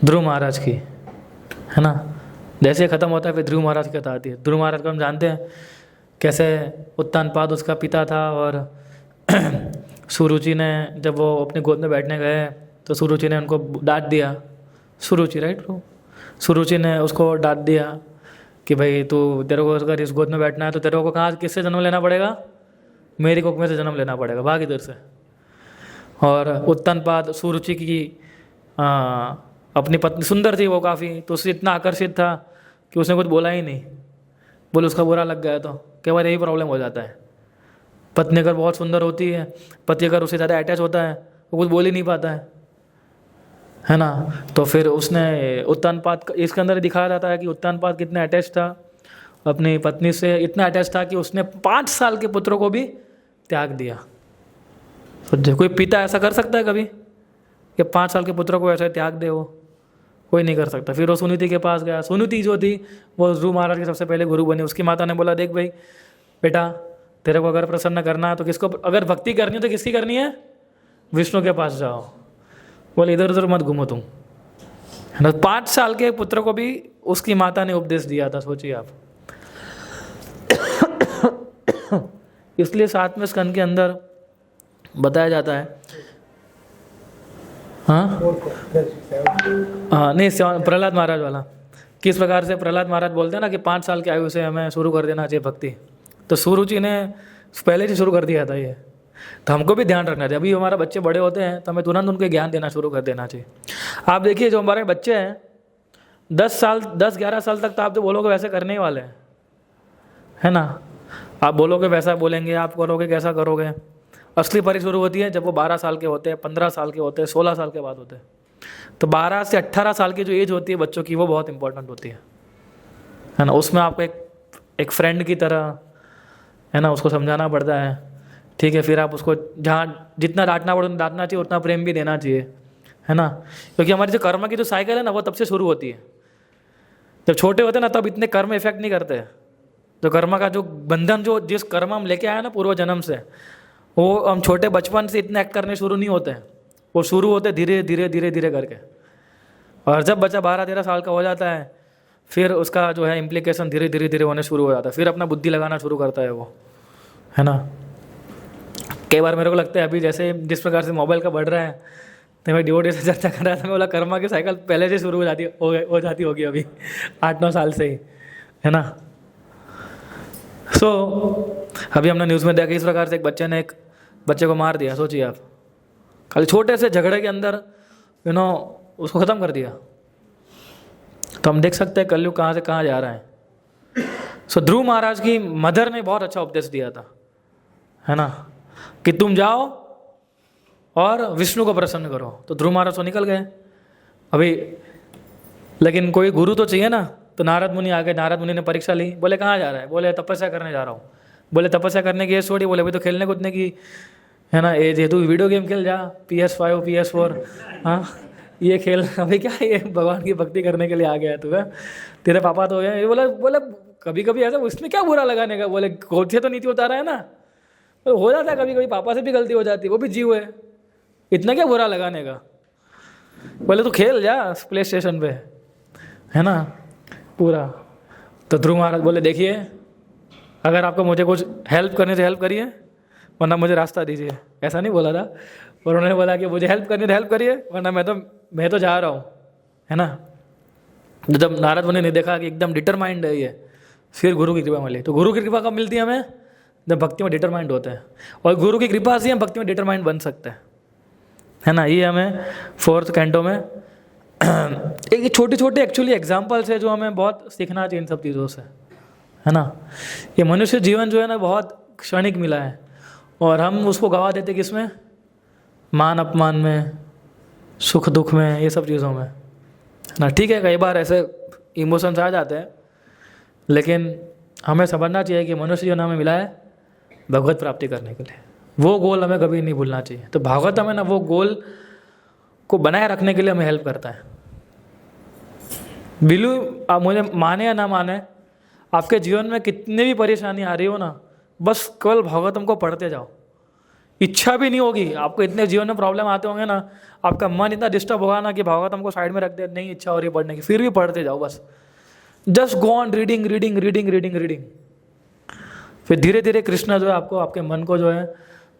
ध्रुव महाराज की, है ना। जैसे ख़त्म होता है फिर ध्रुव महाराज की कथा आती है। ध्रुव महाराज को हम जानते हैं कैसे उत्तानपाद उसका पिता था, और सुरुचि ने जब वो अपनी गोद में बैठने गए तो सुरुचि ने उनको डांट दिया। सुरुचि, राइट, सुरुचि ने उसको डांट दिया कि भाई तू, तेरे को अगर इस गोद में बैठना है तो तेरे को कहाँ, किससे जन्म लेना पड़ेगा? मेरी कोख में से जन्म लेना पड़ेगा, भाग इधर से। और उत्तानपाद सुरुचि की अपनी पत्नी सुंदर थी वो काफ़ी, तो उससे इतना आकर्षित था कि उसने कुछ बोला ही नहीं। बोले उसका बुरा लग गया, तो केवल यही प्रॉब्लम हो जाता है। पत्नी अगर बहुत सुंदर होती है, पति अगर उससे ज़्यादा अटैच होता है, वो कुछ बोल ही नहीं पाता है ना। तो फिर उसने उत्तानपाद, इसके अंदर दिखाया जाता है कि उत्तानपाद कितना अटैच था अपनी पत्नी से, इतना अटैच था कि उसने 5 साल के पुत्रों को भी त्याग दिया। सोचिए, कोई पिता ऐसा कर सकता है कभी कि 5 साल के पुत्रों को ऐसे त्याग दे? वो कोई नहीं कर सकता। फिर वो सुनीति के पास गया। सुनीति जो थी वो ध्रुव महाराज के सबसे पहले गुरु बनी। उसकी माता ने बोला, देख भाई बेटा, तेरे को अगर प्रसन्न करना है तो किसको, अगर भक्ति करनी है तो किसकी करनी है? विष्णु के पास जाओ। बोले इधर उधर मत घूमो तुम, है ना। 5 साल के पुत्र को भी उसकी माता ने उपदेश दिया था, सोचिए आप। इसलिए 7वें स्कंद के अंदर बताया जाता है, हाँ नहीं, प्रहलाद महाराज वाला, किस प्रकार से प्रहलाद महाराज बोलते हैं ना कि 5 साल की आयु से हमें शुरू कर देना चाहिए भक्ति। तो सुरुचि ने पहले ही शुरू कर दिया था ये। तो हमको भी ध्यान रखना चाहिए। अभी हमारे बच्चे बड़े होते हैं तो हमें तुरंत उनको ज्ञान देना शुरू कर देना चाहिए। आप देखिए, जो हमारे बच्चे हैं 10-11 साल तक तो आप जो बोलोगे वैसे करने ही वाले हैं, है ना। आप बोलोगे वैसा बोलेंगे, आप करोगे कैसा करोगे। असली परी शुरू होती है जब वो 12 साल के होते हैं, 15 साल के होते हैं, 16 साल के बाद होते हैं। तो 12 से 18 साल की जो एज होती है बच्चों की, वो बहुत इंपॉर्टेंट होती है ना। उसमें आपको एक फ्रेंड की तरह, है ना, उसको समझाना पड़ता है, ठीक है। फिर आप उसको जहाँ जितना डांटना पड़े डांटना चाहिए, उतना प्रेम भी देना चाहिए, है ना। क्योंकि हमारी जो कर्म की जो साइकिल है ना, वो तब से शुरू होती है। जब छोटे होते हैं ना तब इतने कर्म इफेक्ट नहीं करते। जो कर्म का जो बंधन, जो जिस कर्म हम लेके आए ना पूर्व जन्म से, वो हम छोटे बचपन से इतने एक्ट करने शुरू नहीं होते हैं। वो शुरू होते धीरे धीरे धीरे धीरे करके। और जब बच्चा 12-13 साल का हो जाता है फिर उसका जो है इम्प्लीकेशन धीरे धीरे धीरे होने शुरू हो जाता है, फिर अपना बुद्धि लगाना शुरू करता है वो, है ना। कई बार मेरे को लगता है अभी जैसे जिस प्रकार से मोबाइल का बढ़ रहा है, तो मैं डिवोटी से चर्चा कर रहा था, मैं बोला कर्मा की साइकिल पहले से शुरू हो जाती होगी अभी 8-9 साल से ही, है ना। अभी हमने न्यूज़ में देखा इस प्रकार से एक बच्चे ने एक बच्चे को मार दिया, सोचिए आप, खाली छोटे से झगड़े के अंदर उसको ख़त्म कर दिया। तो हम देख सकते हैं कलयुग कहाँ से कहाँ जा रहा है। ध्रुव महाराज की मदर ने बहुत अच्छा उपदेश दिया था, है ना, कि तुम जाओ और विष्णु को प्रसन्न करो। तो ध्रुव महाराज तो निकल गए अभी, लेकिन कोई गुरु तो चाहिए ना। तो नारद मुनि आ गए, नारद मुनि ने परीक्षा ली, बोले कहाँ जा रहा है, बोले तपस्या करने जा रहा हूँ। बोले तपस्या करने की एज छोड़ी, बोले अभी तो खेलने कूदने की, है ना, एज है, तू वीडियो गेम खेल जा, PS5 PS4, हाँ ये खेल, अभी क्या ये भगवान की भक्ति करने के लिए आ गया है तुम्हें, तेरे पापा तो है। बोले कभी कभी ऐसा, उसमें क्या बुरा लगाने का, बोले गोद से तो नीति उतारा है ना, तो हो जाता है कभी कभी, पापा से भी गलती हो जाती है, वो भी जीव है, इतना क्या बुरा लगाने का। बोले तू खेल जा प्ले स्टेशन पे, है ना पूरा। तो ध्रुव महाराज बोले देखिए, अगर आपको मुझे कुछ हेल्प करने से हेल्प करिए, वरना मुझे रास्ता दीजिए। ऐसा नहीं बोला था, पर उन्होंने बोला कि मुझे हेल्प करनी तो हेल्प करिए, वरना मैं तो जा रहा हूँ, है ना। जब नारद मुनि ने देखा कि एकदम डिटरमाइंड है ये, फिर गुरु की कृपा मिली। तो गुरु की कृपा कब मिलती है हमें, जब भक्ति में डिटरमाइंड होते हैं, और गुरु की कृपा से हम भक्ति में डिटरमाइंड बन सकते हैं, है ना। ये हमें 4th कैंटो में एक छोटे छोटे एक्चुअली एग्जाम्पल्स है जो हमें बहुत सीखना चाहिए इन सब चीज़ों से, है ना। ये मनुष्य जीवन जो है ना बहुत क्षणिक मिला है, और हम उसको गवा देते किसमें, मान अपमान में, सुख दुख में, ये सब चीज़ों में ना। ठीक है, कई बार ऐसे इमोशंस आ जाते हैं, लेकिन हमें समझना चाहिए कि मनुष्य जीवन हमें मिला है भगवत प्राप्ति करने के लिए, वो गोल हमें कभी नहीं भूलना चाहिए। तो भागवत हमें ना वो गोल को बनाए रखने के लिए हमें हेल्प करता है। बिलीव, आप मुझे माने या ना माने, आपके जीवन में कितनी भी परेशानी आ रही हो ना, बस केवल भागवतम को पढ़ते जाओ। इच्छा भी नहीं होगी आपको, इतने जीवन में प्रॉब्लम आते होंगे ना, आपका मन इतना डिस्टर्ब होगा ना कि भागवतम को साइड में रख दे, नहीं इच्छा हो रही है पढ़ने की, फिर भी पढ़ते जाओ बस। Just go on reading reading reading reading reading. फिर धीरे धीरे कृष्ण जो है आपको, आपके मन को जो है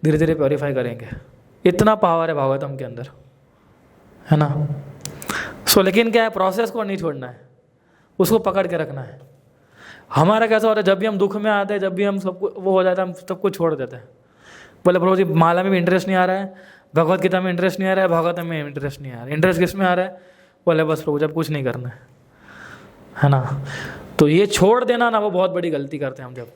धीरे धीरे प्योरीफाई करेंगे। इतना पावर है भागवतम के अंदर, है ना। लेकिन क्या है, प्रोसेस को नहीं छोड़ना है, उसको पकड़ के रखना है। हमारा कैसा होता है, जब भी हम दुख में आते हैं, जब भी हम सब वो हो जाता है, हम सब कुछ छोड़ देते हैं। बोले प्रभु जी माला में भी इंटरेस्ट नहीं आ रहा है, भगवत गीता में इंटरेस्ट नहीं आ रहा है, भागवतम में इंटरेस्ट नहीं आ रहा है, इंटरेस्ट किस में आ रहा है, बोले बस प्रभु जब कुछ नहीं करना है ना। तो ये छोड़ देना ना, वो बहुत बड़ी गलती करते हैं हम जब।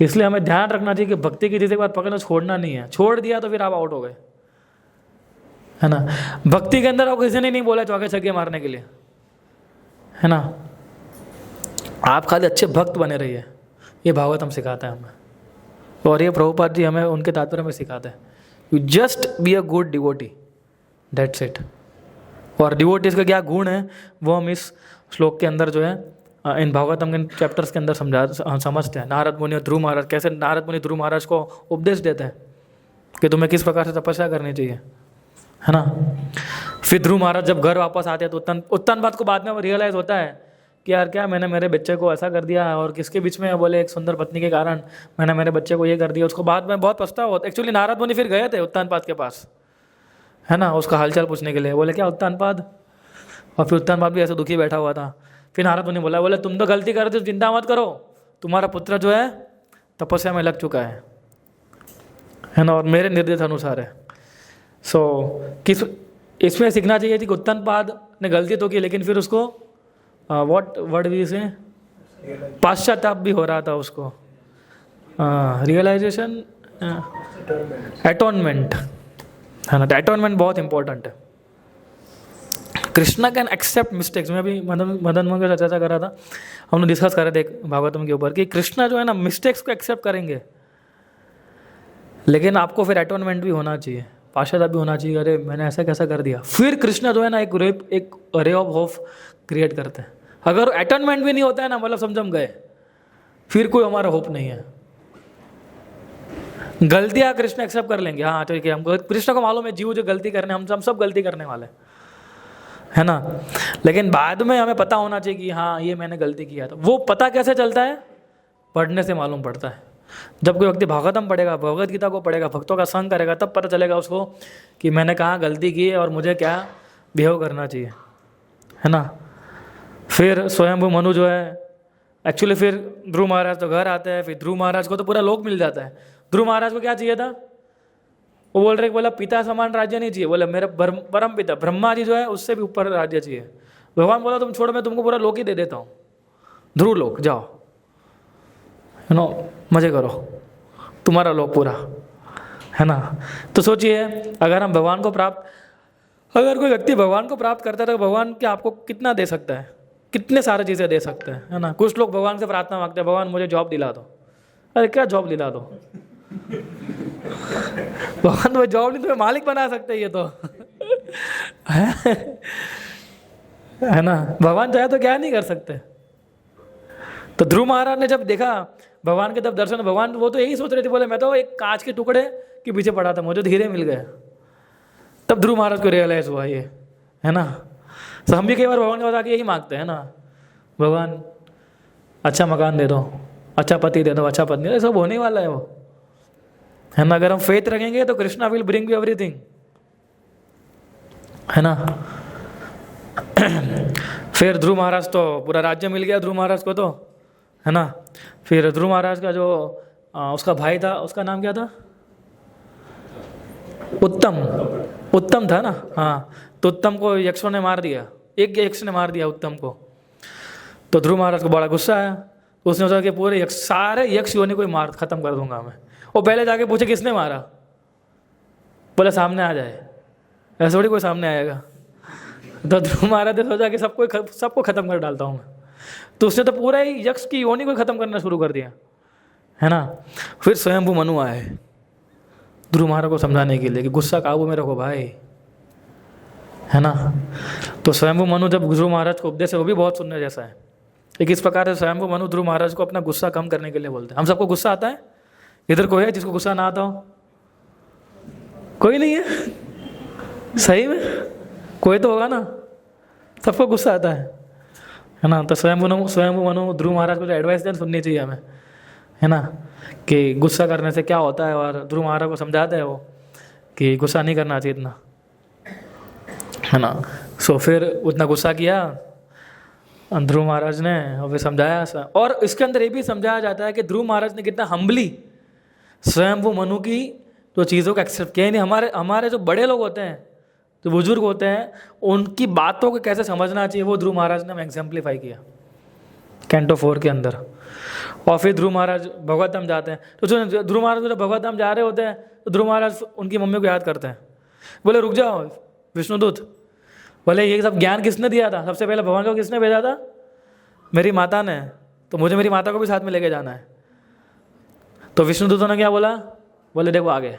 इसलिए हमें ध्यान रखना चाहिए कि भक्ति की चीज़ के बाद पकड़ना, छोड़ना नहीं है। छोड़ दिया तो फिर आप आउट हो गए, है ना। भक्ति के अंदर आपको किसी ने नहीं बोला चौके छक्के मारने के लिए, है ना। आप खाली अच्छे भक्त बने रहिए, ये भागवतम सिखाता है हमें, और ये प्रभुपाद जी हमें उनके तात्पर्य में सिखाते हैं। You just be a good devotee, that's it. और डिवोटीज का क्या गुण है वो हम इस श्लोक के अंदर जो है इन भागवतम के चैप्टर्स के अंदर समझते हैं। नारद मुनि और ध्रुव महाराज, कैसे नारद मुनि ध्रुव महाराज को उपदेश देते हैं कि तुम्हें किस प्रकार से तपस्या करनी चाहिए, है ना। फिर ध्रुव महाराज जब घर वापस आते हैं तो उत्तानपाद को बाद में रियलाइज़ होता है कि यार क्या मैंने मेरे बच्चे को ऐसा कर दिया, और किसके बीच में, बोले एक सुंदर पत्नी के कारण मैंने मेरे बच्चे को ये कर दिया। उसको बाद में बहुत पछतावा होता। एक्चुअली नारद मुनि फिर गए थे उत्तानपाद के पास, है ना, उसका हालचाल पूछने के लिए। बोले क्या उत्तानपाद, और फिर उत्तानपाद भी ऐसे दुखी बैठा हुआ था। फिर नारद मुनि बोला, बोले तुम तो गलती कर रहे हो, चिंता मत करो, तुम्हारा पुत्र जो है तपस्या में लग चुका है ना, और मेरे निर्देश अनुसार है। किस इसमें सीखना चाहिए थी कि उत्तानपाद ने गलती तो की, लेकिन फिर उसको व्हाट वर्ड भी से पाश्चाताप भी हो रहा था उसको, रियलाइजेशन, अटोनमेंट, है ना। अटोनमेंट बहुत इंपॉर्टेंट है। Krishna can accept mistakes. मैं अभी मदन मोहन के साथ चर्चा कर रहा था, हम लोग डिस्कस कर रहे थे भागवतम के ऊपर कि कृष्णा जो है ना मिस्टेक्स को एक्सेप्ट करेंगे, लेकिन आपको फिर अटोनमेंट भी होना चाहिए, पाश्चाताप भी होना चाहिए, अरे मैंने ऐसा कैसा कर दिया। फिर कृष्णा जो है ना एक रे ऑफ होप क्रिएट करते हैं। अगर अटोनमेंट भी नहीं होता है ना, मतलब समझ हम गए, फिर कोई हमारा होप नहीं है। गलतियां कृष्ण एक्सेप्ट कर लेंगे, हाँ ठीक है, हमको कृष्ण को मालूम है जीव जो गलती करने, हम सब गलती करने वाले, है ना। लेकिन बाद में हमें पता होना चाहिए कि हाँ ये मैंने गलती किया था। वो पता कैसे चलता है? पढ़ने से मालूम पड़ता है। जब कोई व्यक्ति भागवतम पढ़ेगा, भगवद गीता को पढ़ेगा, भक्तों का संग करेगा, तब पता चलेगा उसको कि मैंने कहाँ गलती की है और मुझे क्या बिहेव करना चाहिए, है ना। फिर स्वयंभू मनु जो है, एक्चुअली फिर ध्रुव महाराज तो घर आते हैं, फिर ध्रुव महाराज को तो पूरा लोक मिल जाता है। ध्रुव महाराज को क्या चाहिए था? वो बोल रहे बोला पिता समान राज्य नहीं चाहिए, बोले मेरे परम पिता ब्रह्मा जी जो है उससे भी ऊपर राज्य चाहिए। भगवान बोला तुम छोड़ो, मैं तुमको पूरा लोक ही दे देता हूँ, ध्रुव लोक जाओ, है ना, मजे करो, तुम्हारा लोक पूरा, है ना। तो सोचिए अगर हम भगवान को प्राप्त, अगर कोई व्यक्ति भगवान को प्राप्त करता है तो भगवान क्या आपको कितना दे सकता है? कितने सारे चीज़ें दे सकते हैं, है ना। कुछ लोग भगवान से प्रार्थना मांगते हैं, भगवान मुझे जॉब दिला दो। अरे क्या जॉब दिला दो? भगवान तो जॉब नहीं, तुम्हें मालिक बना सकते हैं ये तो है ना। भगवान चाहे तो क्या नहीं कर सकते। तो ध्रुव महाराज ने जब देखा भगवान के तब दर्शन, भगवान वो तो यही सोच रहे थे, बोले मैं तो एक कांच के टुकड़े के पीछे पड़ा था, मुझे हीरे मिल गए। तब ध्रुव महाराज को रियलाइज हुआ ये, है ना। तो हम भी कई बार भगवान के बता के यही मांगते हैं ना, भगवान अच्छा मकान दे दो, अच्छा पति दे दो, अच्छा पत्नी, ये सब होने वाला है वो, है ना। अगर हम फेथ रखेंगे तो Krishna will bring you everything, है ना। फिर ध्रुव महाराज तो पूरा राज्य मिल गया ध्रुव महाराज को तो, है ना। फिर ध्रुव महाराज का जो उसका भाई था, उसका नाम क्या था? उत्तम था ना, हाँ। तो उत्तम को यक्षों ने मार दिया, एक यक्ष ने मार दिया उत्तम को। तो ध्रुव महाराज को बड़ा गुस्सा आया, तो उसने सोचा कि पूरे यक्ष, सारे यक्ष योनि को मार खत्म कर दूंगा मैं। वो पहले जाके पूछे किसने मारा, बोले सामने आ जाए, ऐसे थोड़ी कोई सामने आएगा। तो ध्रुव महाराज ने सोचा कि सबको खत्म कर डालता हूँ मैं। तो उसने तो पूरा ही यक्ष की योनि को खत्म करना शुरू कर दिया, है ना। फिर स्वयंभू मनु आए ध्रुव महाराज को समझाने के लिए कि गुस्सा काबू में रखो भाई, है ना। तो स्वयंभू मनु जब ध्रुव महाराज को उपदेश है, वो भी बहुत सुनने जैसा है। एक इस प्रकार से स्वयंभू मनु ध्रुव महाराज को अपना गुस्सा कम करने के लिए बोलते हैं। हम सबको गुस्सा आता है? इधर कोई है जिसको गुस्सा ना आता हो? कोई नहीं है? सही में कोई तो होगा ना, सबको गुस्सा आता है ना। तो स्वयंभू मनु ध्रुव महाराज को जो एडवाइस दें सुननी चाहिए हमें, है ना, कि गुस्सा करने से क्या होता है। और ध्रुव महाराज को समझाते हैं वो कि गुस्सा नहीं करना चाहिए इतना, है ना। सो फिर उतना गुस्सा किया ध्रुव महाराज ने और फिर समझाया। और इसके अंदर ये भी समझाया जाता है कि ध्रुव महाराज ने कितना हम्बली स्वयंभू मनु की जो चीज़ों को एक्सेप्ट किया। नहीं, हमारे जो बड़े लोग होते हैं, जो बुजुर्ग होते हैं, उनकी बातों को कैसे समझना चाहिए वो ध्रुव महाराज ने एग्जाम्पलीफाई किया कैंटो 4 के अंदर। और फिर ध्रुव महाराज भगवत धाम जाते हैं। तो जो ध्रुव महाराज जब भगवत धाम जा रहे होते हैं तो ध्रुव महाराज उनकी मम्मी को याद करते हैं, बोले रुक जाओ विष्णुदूत, बोले ये सब ज्ञान किसने दिया था? सबसे पहले भगवान को किसने भेजा था? मेरी माता ने। तो मुझे मेरी माता को भी साथ में लेके जाना है। तो विष्णुदूतों ने क्या बोला? बोले देखो आगे,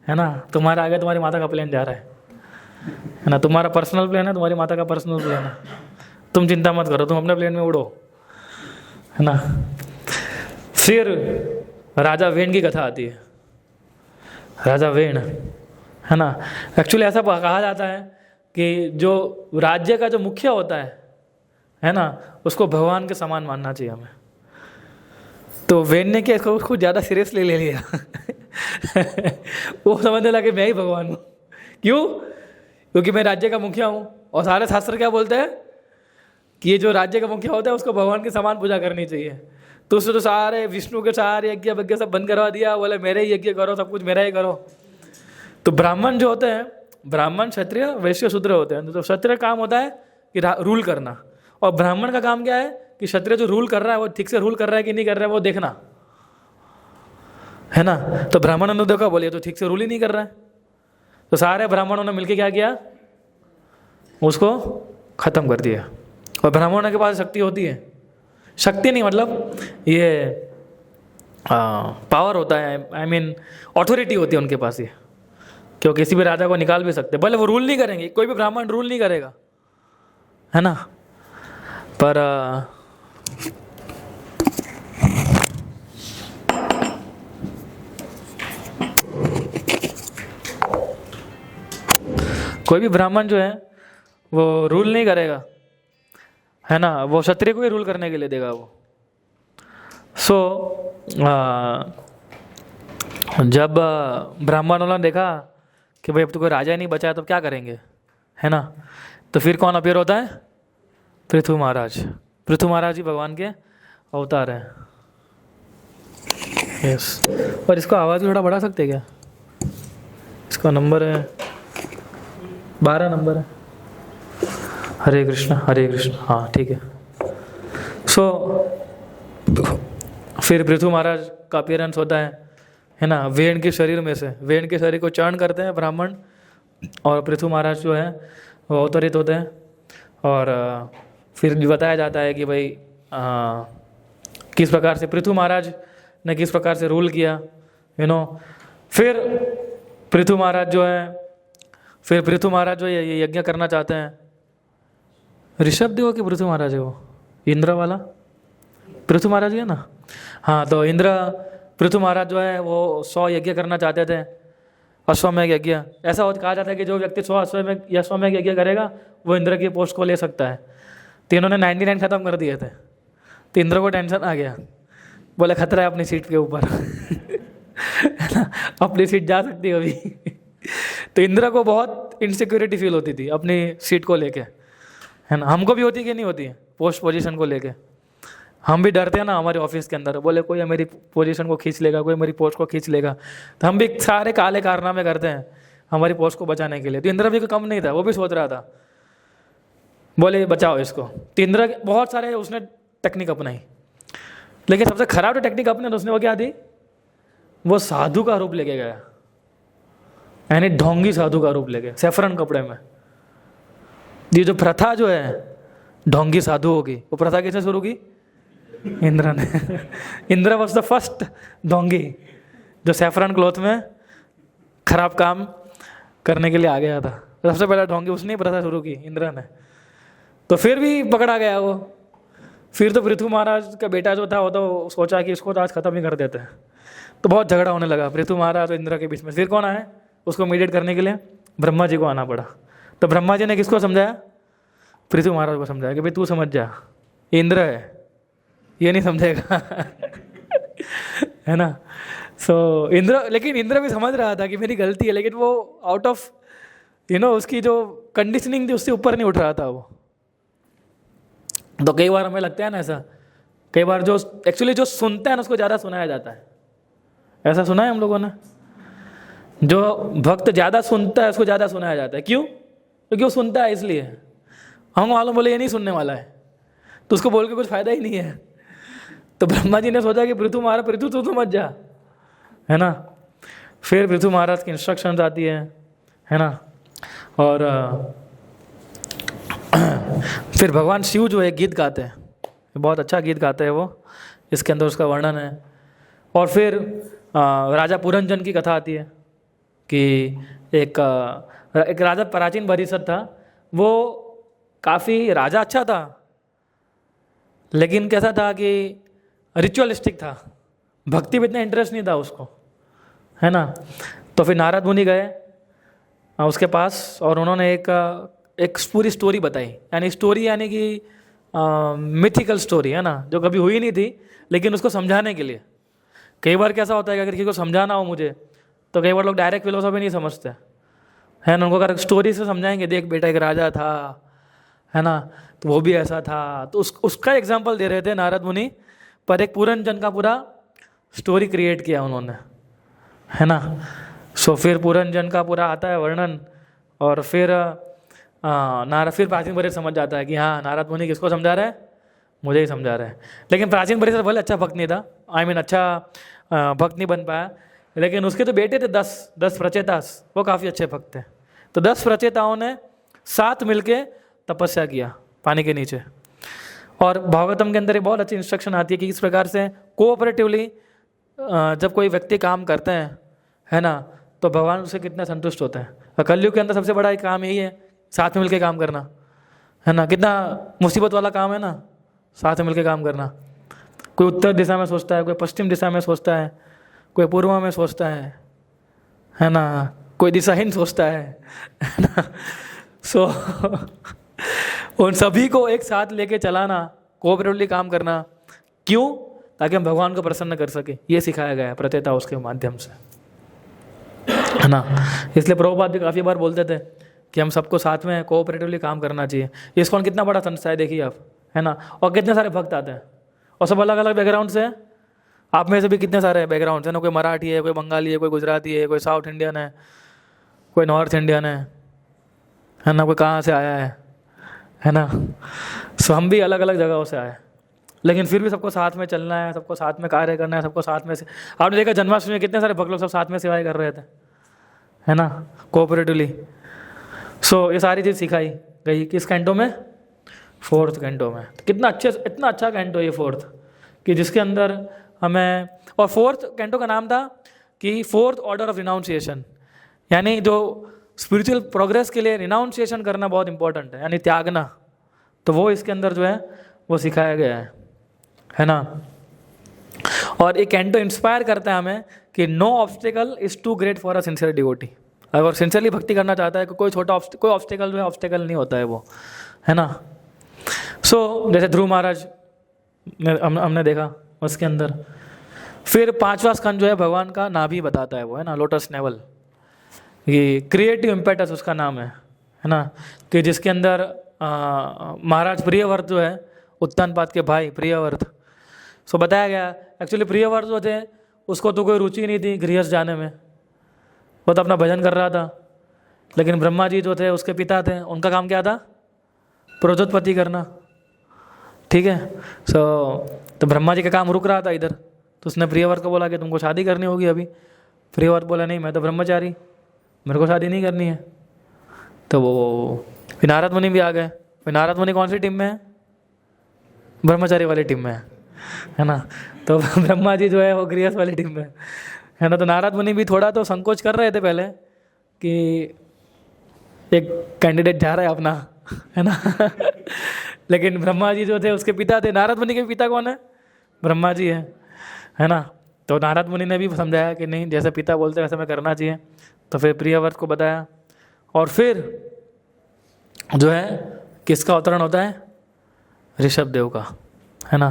है ना, तुम्हारे आगे तुम्हारी माता का प्लेन जा रहा है ना। तुम्हारा पर्सनल प्लेन है, तुम्हारी माता का पर्सनल प्लेन है, तुम चिंता मत करो, तुम अपने प्लेन में उड़ो, है ना। फिर राजा वेण की कथा आती है। राजा वेण, है ना, एक्चुअली ऐसा कहा जाता है कि जो राज्य का जो मुखिया होता है ना, उसको भगवान के समान मानना चाहिए हमें। तो वेण ने क्या इसको कुछ ज़्यादा सीरियसली ले लिया वो समझने लगे मैं ही भगवान हूँ। क्यों? क्योंकि मैं राज्य का मुखिया हूँ। और सारे शास्त्र क्या बोलते हैं कि ये जो राज्य का मुखिया होता है उसको भगवान के समान पूजा करनी चाहिए। तो उसने तो सारे विष्णु के सारे यज्ञ सब बंद करवा दिया, बोले मेरे ही यज्ञ करो, सब कुछ मेरा ही करो। तो ब्राह्मण जो होते हैं, ब्राह्मण क्षत्रिय वैश्य शूद्र होते हैं। तो क्षत्रिय काम होता है कि रूल करना, और ब्राह्मण का काम क्या है कि क्षत्रिय जो रूल कर रहा है वो ठीक से रूल कर रहा है कि नहीं कर रहा है वो देखना, है ना। तो ब्राह्मणों ने देखा, बोले तो ठीक से रूल ही नहीं कर रहा है। तो सारे ब्राह्मणों ने मिलकर क्या किया? उसको खत्म कर दिया। और ब्राह्मणों के पास शक्ति होती है, शक्ति नहीं मतलब ये पावर होता है, आई मीन ऑथोरिटी होती है उनके पास ये, क्यों किसी भी राजा को निकाल भी सकते। भले वो रूल नहीं करेंगे, कोई भी ब्राह्मण रूल नहीं करेगा, है ना। पर कोई भी ब्राह्मण जो है वो रूल नहीं करेगा, है ना, वो क्षत्रिय को ही रूल करने के लिए देगा वो। जब ब्राह्मणों ने देखा कि भाई अब तो कोई राजा ही नहीं बचा है तो क्या करेंगे, है ना, तो फिर कौन अपीयर होता है? पृथु महाराज। पृथु महाराज ही भगवान के अवतार हैं। यस। और इसको आवाज़ थोड़ा बढ़ा सकते हैं क्या? इसका नंबर है 12 नंबर है। हरे कृष्ण हरे कृष्ण। हाँ ठीक है। फिर पृथु महाराज का अपीयरेंस होता है ना, वेण के शरीर में से। वेण के शरीर को चरण करते हैं ब्राह्मण, और पृथु महाराज जो है वो अवतरित होते हैं। और फिर बताया जाता है कि भाई किस प्रकार से पृथु महाराज ने किस प्रकार से रूल किया, फिर पृथु महाराज जो है ये यज्ञ करना चाहते हैं। ऋषभ देव की पृथु महाराज है वो, इंद्र वाला पृथु महाराज है ना। हाँ, तो इंद्र पृथु महाराज जो है वो 100 यज्ञ करना चाहते थे, अश्वमेघ यज्ञ। ऐसा कहा जाता है कि जो व्यक्ति 100 अश्वमेघ यज्ञ करेगा वो इंद्र की पोस्ट को ले सकता है। तो इन्होंने 99 खत्म कर दिए थे, तो इंद्र को टेंशन आ गया, बोले खतरा है अपनी सीट के ऊपर है ना, अपनी सीट जा सकती है अभी तो इंद्र को बहुत इनसिक्योरिटी फील होती थी अपनी सीट को लेके, है ना। हमको भी होती कि नहीं होती है पोस्ट पोजीशन को लेके? हम भी डरते हैं ना हमारे ऑफिस के अंदर, बोले कोई मेरी पोजीशन को खींच लेगा, कोई मेरी पोस्ट को खींच लेगा, तो हम भी सारे काले कारनामे करते हैं हमारी पोस्ट को बचाने के लिए। तो इंद्र भी कम नहीं था, वो भी सोच रहा था, बोले बचाओ इसको। तो इंद्र बहुत सारे उसने टेक्निक अपनाई, लेकिन सबसे खराब जो टेक्निक अपने उसने वो क्या थी, वो साधु का रूप लेके गया, यानी ढोंगी साधु का रूप लेके सैफरन कपड़े में। ये जो प्रथा जो है ढोंगी साधुओं की, वो प्रथा किसने शुरू की? इंद्र ने इंद्र वॉज द फर्स्ट ढोंगी जो सैफरन क्लॉथ में खराब काम करने के लिए आ गया था। सबसे पहला ढोंगी उसने ही प्रथा शुरू की, इंद्र ने। तो फिर भी पकड़ा गया वो। फिर तो पृथु महाराज का बेटा जो था वो तो सोचा कि इसको तो आज खत्म ही कर देते हैं, तो बहुत झगड़ा होने लगा पृथु महाराज और इंद्र के बीच में। फिर कौन आए उसको मीडिएट करने के लिए? ब्रह्मा जी को आना पड़ा। तो ब्रह्मा जी ने किसको समझाया? पृथु महाराज को समझाया कि भाई तू समझ जा, इंद्र है, ये नहीं समझेगा है ना। लेकिन इंद्र भी समझ रहा था कि मेरी गलती है, लेकिन वो आउट ऑफ उसकी जो कंडीशनिंग थी उससे ऊपर नहीं उठ रहा था वो। तो कई बार हमें लगता है ना ऐसा, कई बार जो एक्चुअली जो सुनता है ना उसको ज़्यादा सुनाया जाता है। ऐसा सुना है हम लोगों ने? जो भक्त ज़्यादा सुनता है उसको ज़्यादा सुनाया जाता है। क्यों? क्योंकि वो सुनता है इसलिए। हम मालूम बोले ये नहीं सुनने वाला है, तो उसको बोल के कुछ फायदा ही नहीं है। तो ब्रह्मा जी ने सोचा कि पृथु तू मत जा, है ना। फिर पृथु महाराज की इंस्ट्रक्शंस आती है ना। और फिर भगवान शिव जो है गीत गाते हैं, बहुत अच्छा गीत गाते हैं वो, इसके अंदर उसका वर्णन है। और फिर राजा पुरंजन की कथा आती है कि एक राजा प्राचीन परिषद था, वो काफ़ी राजा अच्छा था, लेकिन कैसा था कि रिचुअलिस्टिक था, भक्ति में इतना इंटरेस्ट नहीं था उसको, है ना। तो फिर नारद मुनि गए उसके पास और उन्होंने एक पूरी स्टोरी बताई। यानी स्टोरी यानी कि मिथिकल स्टोरी, है ना, जो कभी हुई नहीं थी, लेकिन उसको समझाने के लिए। कई बार कैसा होता है कि अगर किसी को समझाना हो मुझे, तो कई बार लोग डायरेक्ट फिलोसॉफी नहीं समझते, है ना। उनको अगर स्टोरी से समझाएंगे, देख बेटा एक राजा था, है ना, तो वो भी ऐसा था, तो उसका एग्जाम्पल दे रहे थे नारद मुनि। पर एक पुरंजन का पूरा स्टोरी क्रिएट किया उन्होंने, है ना। फिर पुरंजन का पूरा आता है वर्णन, और फिर फिर प्राचीन परिषद समझ जाता है कि हाँ नारद मुनि किसको समझा रहा है, मुझे ही समझा रहा है। लेकिन प्राचीन परिषद भले अच्छा भक्त नहीं था, अच्छा भक्त नहीं बन पाया, लेकिन उसके तो बेटे थे 10 प्रचेतास, वो काफ़ी अच्छे भक्त थे। तो 10 प्रचेताओं ने साथ मिलके तपस्या किया पानी के नीचे। और भागवतम के अंदर एक बहुत अच्छी इंस्ट्रक्शन आती है कि किस प्रकार से कोऑपरेटिवली जब कोई व्यक्ति काम करते हैं, है ना, तो भगवान उससे कितना संतुष्ट होता है। कलयुग के अंदर सबसे बड़ा एक काम यही है, साथ में मिलके काम करना, है ना। कितना मुसीबत वाला काम है ना, साथ में मिलके काम करना। कोई उत्तर दिशा में सोचता है, कोई पश्चिम दिशा में सोचता है, कोई पूर्व में सोचता है ना, कोई दिशाहीन सोचता है ना। सो उन सभी को एक साथ लेके चलाना, कोऑपरेटिवली काम करना, क्यों? ताकि हम भगवान को प्रसन्न कर सके। ये सिखाया गया है प्रत्येक उसके माध्यम से, है ना। इसलिए प्रभुपाद भी काफ़ी बार बोलते थे कि हम सबको साथ में कोऑपरेटिवली काम करना चाहिए। इस्कॉन कितना बड़ा संस्था है देखिए आप, है ना, और कितने सारे भक्त आते हैं और सब अलग अलग बैकग्राउंड से हैं। आप में से भी कितने सारे बैकग्राउंड है ना, कोई मराठी है, कोई बंगाली है, कोई गुजराती है, कोई साउथ इंडियन है, कोई नॉर्थ इंडियन है ना, कोई कहाँ से आया है ना। सो हम भी अलग अलग जगहों से आए, लेकिन फिर भी सबको साथ में चलना है, सबको साथ में कार्य करना है, सबको साथ में से। आपने देखा जन्माष्टमी में कितने सारे भक्त लोग सब साथ में सेवाएं कर रहे थे, है ना, कोऑपरेटिवली। सो ये सारी चीज़ सिखाई गई किस कैंटो में? 4th कैंटो में। तो कितना इतना अच्छा कैंटो ये 4th, कि जिसके अंदर हमें, और 4th कैंटो का नाम था कि 4th ऑर्डर ऑफ रिनाउंसिएशन, यानी जो स्पिरिचुअल प्रोग्रेस के लिए रिनाउंसिएशन करना बहुत इंपॉर्टेंट है, यानी त्यागना। तो वो इसके अंदर जो है वो सिखाया गया है ना। और ये कैंटो इंस्पायर करता है हमें कि no obstacle is too great for a sincere devotee. अगर सिंसियरली भक्ति करना चाहता है कि कोई ऑब्स्टिकल जो है ऑब्स्टिकल नहीं होता है वो, है ना। सो जैसे ध्रुव महाराज हमने देखा उसके अंदर। फिर 5वां स्कंद जो है भगवान का नाभि बताता है वो, है ना, लोटस नेवल। ये क्रिएटिव इम्पेटस उसका नाम है ना, कि जिसके अंदर महाराज प्रियव्रत जो है, उत्तानपाद के भाई प्रियव्रत, सो बताया गया एक्चुअली प्रियव्रत जो थे उसको तो कोई रुचि नहीं थी गृहस्थ जाने में, वो तो अपना भजन कर रहा था। लेकिन ब्रह्मा जी जो थे उसके पिता थे, उनका काम क्या था? प्रजोत्पत्ति करना, ठीक है। तो ब्रह्मा जी का काम रुक रहा था इधर, तो उसने प्रियव्रत को बोला कि तुमको शादी करनी होगी अभी। प्रियव्रत बोला नहीं, मैं तो ब्रह्मचारी, मेरे को शादी नहीं करनी है। तो वो फिर नारद मुनि भी आ गए। फिर नारद मुनि कौन सी टीम में है? ब्रह्मचारी वाली टीम में है ना। तो ब्रह्मा जी जो है वो गृहस्थ वाली टीम में है ना। तो नारद मुनि भी थोड़ा तो संकोच कर रहे थे पहले कि एक कैंडिडेट जा रहा है अपना, है ना। लेकिन ब्रह्मा जी जो थे उसके पिता थे। नारद मुनि के पिता कौन है? ब्रह्मा जी है ना। तो नारद मुनि ने भी समझाया कि नहीं, जैसे पिता बोलते हैं वैसे मैं करना चाहिए। तो फिर प्रियव्रत को बताया, और फिर जो है किसका अवतरण होता है? ऋषभ देव का, है ना।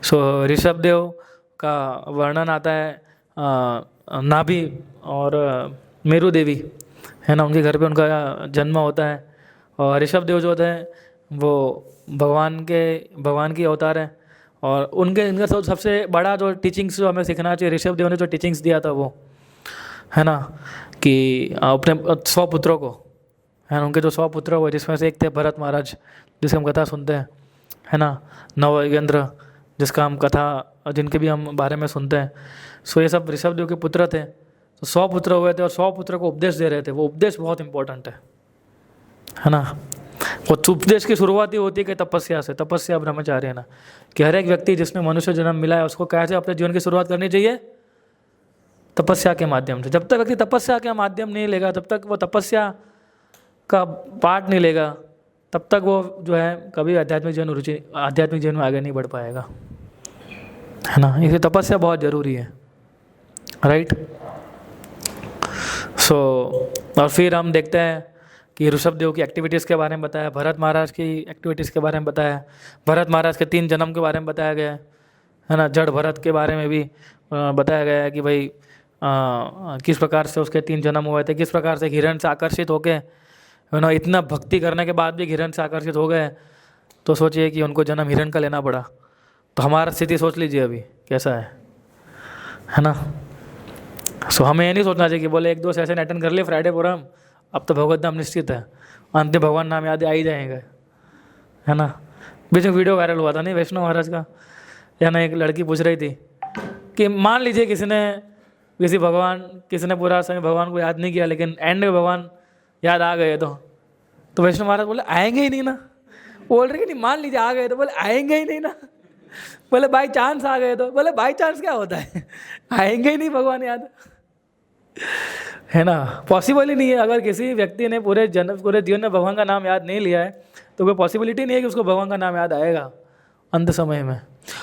सो ऋषभ देव का वर्णन आता है नाभि और मेरु देवी, है ना, उनके घर पे उनका जन्म होता है। और ऋषभ देव जो होते हैं वो भगवान की अवतार है। और इनका सबसे बड़ा जो टीचिंग्स जो हमें सीखना चाहिए, ऋषभ देव ने जो टीचिंग्स दिया था वो, है ना, कि अपने 100 पुत्रों को, है ना, उनके जो 100 पुत्र हुए जिसमें से एक थे भरत महाराज, जिसकी हम कथा सुनते हैं, है ना, नवयुगेंद्र जिसका हम कथा, जिनके भी हम बारे में सुनते हैं। सो ये सब ऋषभ देव के पुत्र थे। तो 100 पुत्र हुए थे और 100 पुत्र को उपदेश दे रहे थे। वो उपदेश बहुत इंपॉर्टेंट है ना। वो उपदेश की शुरुआत ही होती है कि तपस्या से, तपस्या ब्रह्मचार्य, है ना, कि हर एक व्यक्ति जिसने मनुष्य जन्म मिला है उसको कैसे अपने जीवन की शुरुआत करनी चाहिए? तपस्या के माध्यम से। जब तक व्यक्ति तपस्या के माध्यम नहीं लेगा, तब तक वो तपस्या का पाठ नहीं लेगा, तब तक वो जो है कभी आध्यात्मिक जीवन में आगे नहीं बढ़ पाएगा, है ना। इसलिए तपस्या बहुत ज़रूरी है, राइट। सो और फिर हम देखते हैं कि ऋषभ देव की एक्टिविटीज़ के बारे में बताया, भरत महाराज की एक्टिविटीज़ के बारे में बताया, भरत महाराज के 3 जन्म के बारे में बताया गया है ना। जड़ भरत के बारे में भी बताया गया है कि भाई किस प्रकार से उसके 3 जन्म हुए थे, किस प्रकार से हिरण से आकर्षित होके, है ना, इतना भक्ति करने के बाद भी हिरण से आकर्षित हो गए। तो सोचिए कि उनको जन्म हिरण का लेना पड़ा। तो हमारा स्थिति सोच लीजिए अभी कैसा है ना। सो हमें ये नहीं सोचना चाहिए कि बोले 1-2 सेशन अटेंड कर लिए फ्राइडे प्रोग्राम, अब तो भगवत नाम निश्चित है, अंतिम भगवान नाम याद आ ही जाएंगे, है ना। बीच में वीडियो वायरल हुआ था नहीं वैष्णव महाराज का, या ना, एक लड़की पूछ रही थी कि मान लीजिए किसी ने पूरा समय भगवान को याद नहीं किया, लेकिन एंड में भगवान याद आ गए तो वैष्णव महाराज बोले आएंगे ही नहीं ना। बोल रहे कि नहीं, मान लीजिए आ गए तो बोले आएंगे ही नहीं ना। बोले बाई चांस आ गए तो बोले बाई चांस क्या होता है, आएंगे ही नहीं भगवान याद, है ना। पॉसिबल ही नहीं है। अगर किसी व्यक्ति ने पूरे जीवन में भगवान का नाम याद नहीं लिया है तो कोई पॉसिबिलिटी नहीं है कि उसको भगवान का नाम याद आएगा अंत समय में।